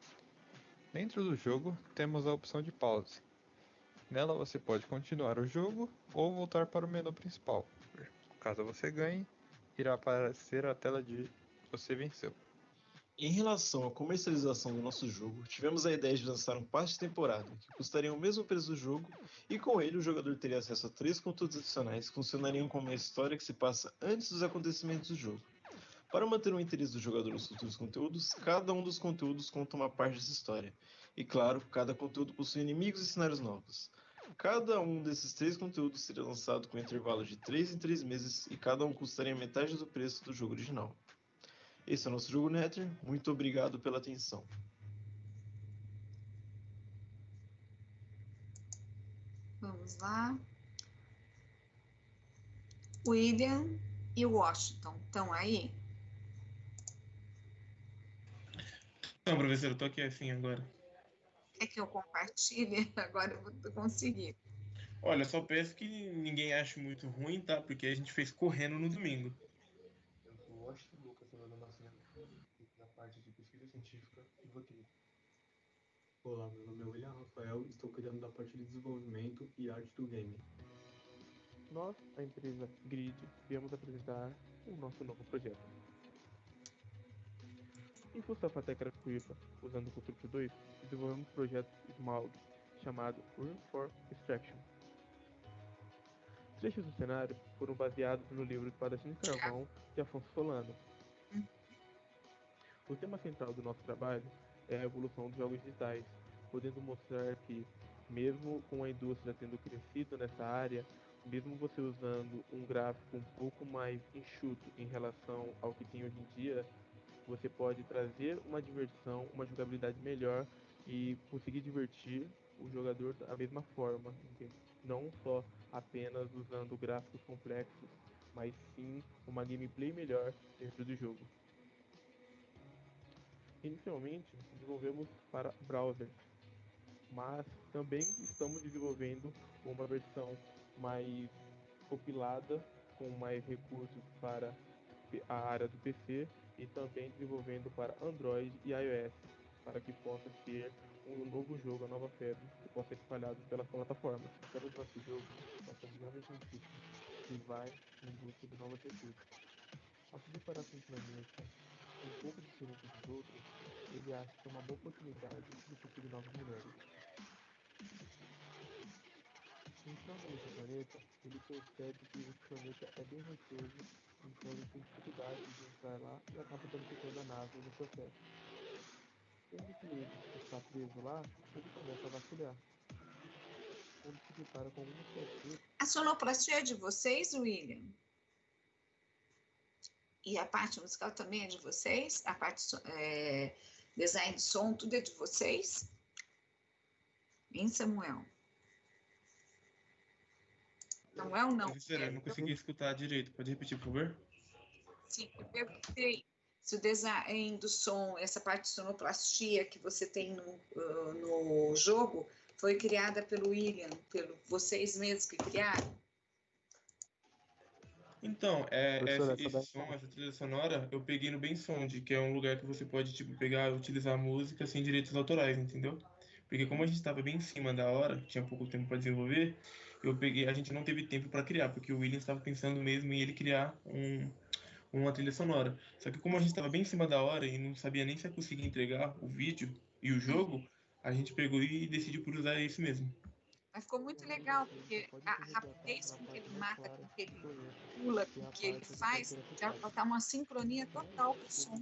Dentro do jogo, temos a opção de pause. Nela você pode continuar o jogo ou voltar para o menu principal. Caso você ganhe, irá aparecer a tela de "Você venceu". Em relação à comercialização do nosso jogo, tivemos a ideia de lançar um passe de temporada, que custaria o mesmo preço do jogo, e com ele o jogador teria acesso a 3 conteúdos adicionais que funcionariam como uma história que se passa antes dos acontecimentos do jogo. Para manter o interesse do jogador nos futuros conteúdos, cada um dos conteúdos conta uma parte dessa história. E claro, cada conteúdo possui inimigos e cenários novos. Cada um desses 3 conteúdos seria lançado com um intervalo de 3 em 3 meses e cada um custaria metade do preço do jogo original. Esse é o nosso Jogo Nether. Muito obrigado pela atenção. Vamos lá. William e Washington estão aí? Não, professor, eu tô aqui assim agora. Quer que eu compartilhe? Agora eu vou conseguir. Olha, só peço que ninguém ache muito ruim, tá? Porque a gente fez correndo no domingo. Eu sou o Washington Lucas, eu vou da parte de pesquisa científica e roteiro. Olá, meu nome é William Rafael e estou cuidando da parte de desenvolvimento e arte do game. Nós, a empresa Grid, viemos apresentar o nosso novo projeto. Em função da técnica Kuipa, usando o Construct 2, desenvolvemos um projeto Smaug chamado Room for Extraction. Trechos do cenário foram baseados no livro Espadachim de Carvão de Afonso Solano. O tema central do nosso trabalho é a evolução dos jogos digitais, podendo mostrar que, mesmo com a indústria tendo crescido nessa área, mesmo você usando um gráfico um pouco mais enxuto em relação ao que tem hoje em dia, você pode trazer uma diversão, uma jogabilidade melhor e conseguir divertir o jogador da mesma forma, não só apenas usando gráficos complexos, mas sim uma gameplay melhor dentro do jogo. Inicialmente, desenvolvemos para browser, mas também estamos desenvolvendo uma versão mais compilada, com mais recursos para a área do PC e também desenvolvendo para Android e iOS, para que possa ser um novo jogo, a nova febre, que possa ser espalhado pelas plataformas. Para o nosso jogo, nós temos grandes cientistas que vai em busca de novos recursos. Ao se deparar com um planeta um pouco diferente dos outros, ele acha que é uma boa oportunidade de conseguir novos melhores. Entrando nesse planeta, ele percebe que esse planeta é bem rochoso, então ele tem dificuldade de entrar lá e acaba danificando a nave no processo. Sendo que ele está preso lá, ele começa a vacilar. Quando se depara com algumas criaturas. A sonoplastia é de vocês, William? E a parte musical também é de vocês? A parte design de som, tudo é de vocês? Hein, Samuel? Samuel, não. Professora, eu não consegui escutar direito. Pode repetir, por favor? Sim, eu perguntei se o design do som, essa parte de sonoplastia que você tem no jogo, foi criada pelo William, pelo vocês mesmos que criaram? Então, esse som, essa trilha sonora, eu peguei no Bensound, que é um lugar que você pode, tipo, pegar e utilizar a música sem direitos autorais, entendeu? Porque como a gente estava bem em cima da hora, tinha pouco tempo para desenvolver, a gente não teve tempo para criar, porque o William estava pensando mesmo em ele criar uma trilha sonora. Só que como a gente estava bem em cima da hora e não sabia nem se ia conseguir entregar o vídeo e o jogo, a gente pegou e decidiu por usar esse mesmo. Mas ficou muito legal, porque a rapidez com que ele mata, com que ele pula, com que ele faz, já dá uma sincronia total com o som.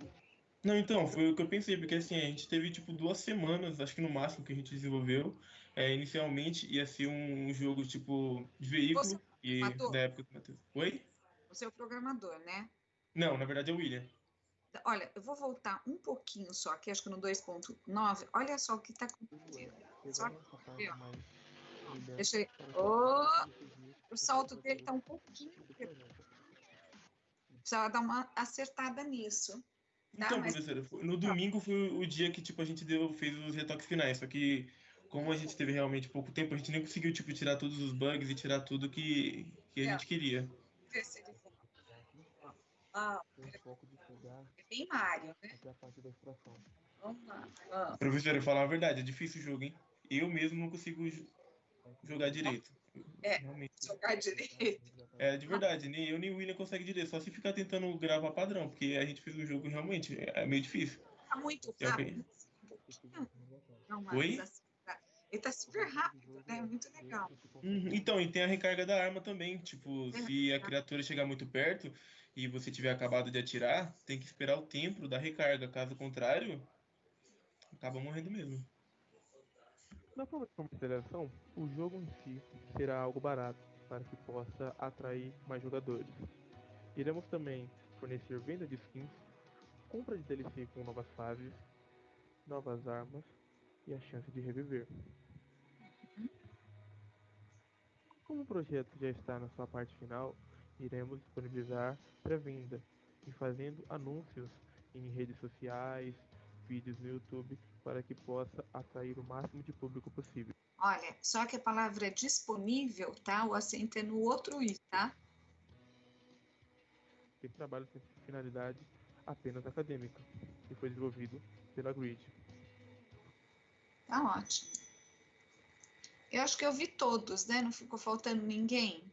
Não, então, foi o que eu pensei, porque assim, a gente teve tipo 2 semanas, acho que no máximo que a gente desenvolveu. Inicialmente ia ser um jogo tipo de veículo, e da época do Matheus. Oi? Você é o programador, né? Não, na verdade é o William. Olha, eu vou voltar um pouquinho só aqui, acho que no 2.9. Olha só o que está acontecendo. Só aqui, ó. Deixa eu... o salto dele está um pouquinho. Precisava dar uma acertada nisso. Tá? Então, professora, no domingo foi o dia que tipo, a gente fez os retoques finais, só que como a gente teve realmente pouco tempo, a gente nem conseguiu tipo, tirar todos os bugs e tirar tudo que a gente queria. É bem Mario, né? Vamos lá. Professora, eu falar a verdade, é difícil o jogo, hein? Eu mesmo não consigo jogar direito. Realmente. jogar direito. De verdade, nem eu nem o William consegue direito, só se ficar tentando gravar padrão, porque a gente fez um jogo realmente, é meio difícil. Tá muito É ok. rápido. Não, Oi? mas ele tá super rápido, né? Muito legal. Então, e tem a recarga da arma também. Tipo, se a criatura chegar muito perto e você tiver acabado de atirar, tem que esperar o tempo da recarga. Caso contrário, acaba morrendo mesmo. Na forma de comercialização, o jogo em si será algo barato para que possa atrair mais jogadores. Iremos também fornecer venda de skins, compra de DLC com novas fases, novas armas e a chance de reviver. Como o projeto já está na sua parte final, iremos disponibilizar pré-venda e fazendo anúncios em redes sociais, vídeos no YouTube, para que possa atrair o máximo de público possível. Olha, só que a palavra disponível, tá? O acento é no outro i, tá? Esse trabalho tem finalidade apenas acadêmica e foi desenvolvido pela Grid. Tá ótimo. Eu acho que eu vi todos, né? Não ficou faltando ninguém.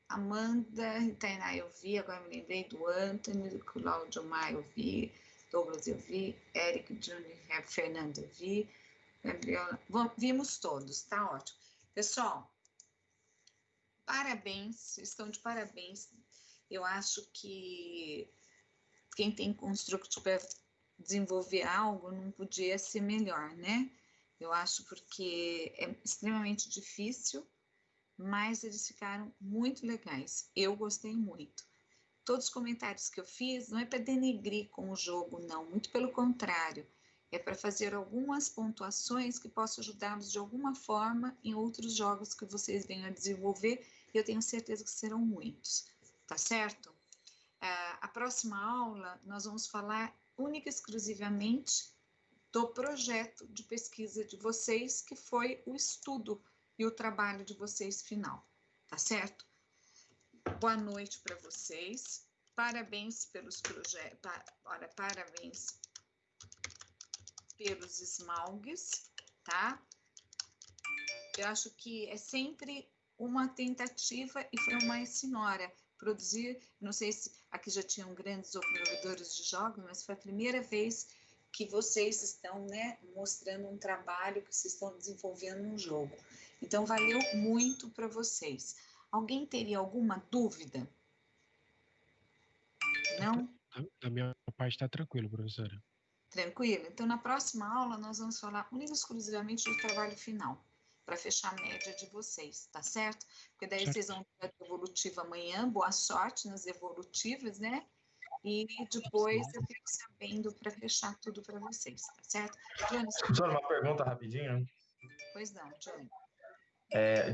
Amanda, Tainá eu vi, agora me lembrei do Anthony, do Cláudio Maia eu vi, Douglas eu vi, Eric Júnior, Fernando eu vi, Gabriela, vimos todos, tá ótimo. Pessoal, parabéns, estão de parabéns. Eu acho que quem tem construto para desenvolver algo não podia ser melhor, né? Eu acho porque é extremamente difícil, mas eles ficaram muito legais. Eu gostei muito. Todos os comentários que eu fiz não é para denegrir com o jogo, não. Muito pelo contrário. É para fazer algumas pontuações que possam ajudá-los de alguma forma em outros jogos que vocês venham a desenvolver. E eu tenho certeza que serão muitos. Tá certo? A próxima aula nós vamos falar única e exclusivamente do projeto de pesquisa de vocês, que foi o estudo e o trabalho de vocês final, tá certo? Boa noite para vocês, parabéns pelos projetos, parabéns pelos esmalgues, tá? Eu acho que é sempre uma tentativa e foi uma senhora produzir, não sei se aqui já tinham grandes desenvolvedores de jogos, mas foi a primeira vez que vocês estão, né, mostrando um trabalho que vocês estão desenvolvendo um jogo. Então, valeu muito para vocês. Alguém teria alguma dúvida? Não? Da minha parte está tranquilo, professora. Tranquilo? Então, na próxima aula, nós vamos falar única e exclusivamente do trabalho final, para fechar a média de vocês, tá certo? Porque daí vocês vão ter a evolutiva amanhã, boa sorte nas evolutivas, né? E depois eu fico sabendo para fechar tudo para vocês, tá certo? Johnny, Só uma pergunta rapidinho. Pois não, Johnny.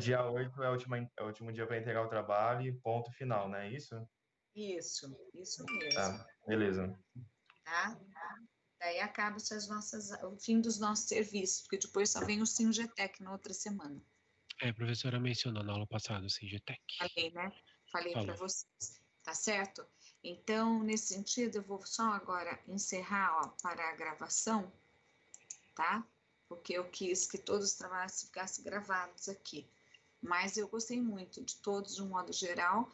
Dia 8 é o último dia para entregar o trabalho, ponto final, não é isso? Isso mesmo. Tá, beleza. Tá? Daí acaba-se o fim dos nossos serviços, porque depois só vem o Singetec na outra semana. A professora mencionou na aula passada o Singetec. Falei, né? Falei para vocês, tá certo? Então, nesse sentido, eu vou só agora encerrar, para a gravação, tá? Porque eu quis que todos os trabalhos ficassem gravados aqui. Mas eu gostei muito de todos, de um modo geral.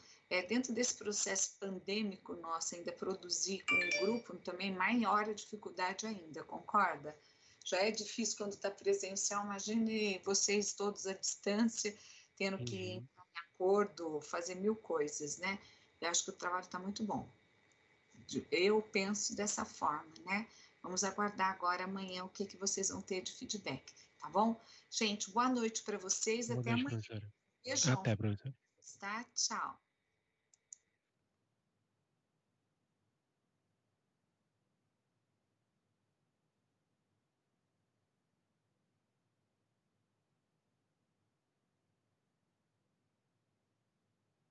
Dentro desse processo pandêmico nosso, ainda produzir com um grupo, também maior a dificuldade ainda, concorda? Já é difícil quando está presencial, imagine vocês todos à distância, tendo que entrar em acordo, fazer mil coisas, né? Eu acho que o trabalho está muito bom. Eu penso dessa forma, né? Vamos aguardar agora amanhã o que vocês vão ter de feedback, tá bom? Gente, boa noite para vocês, até amanhã. Beijão. Até, professora. Tá? Tchau.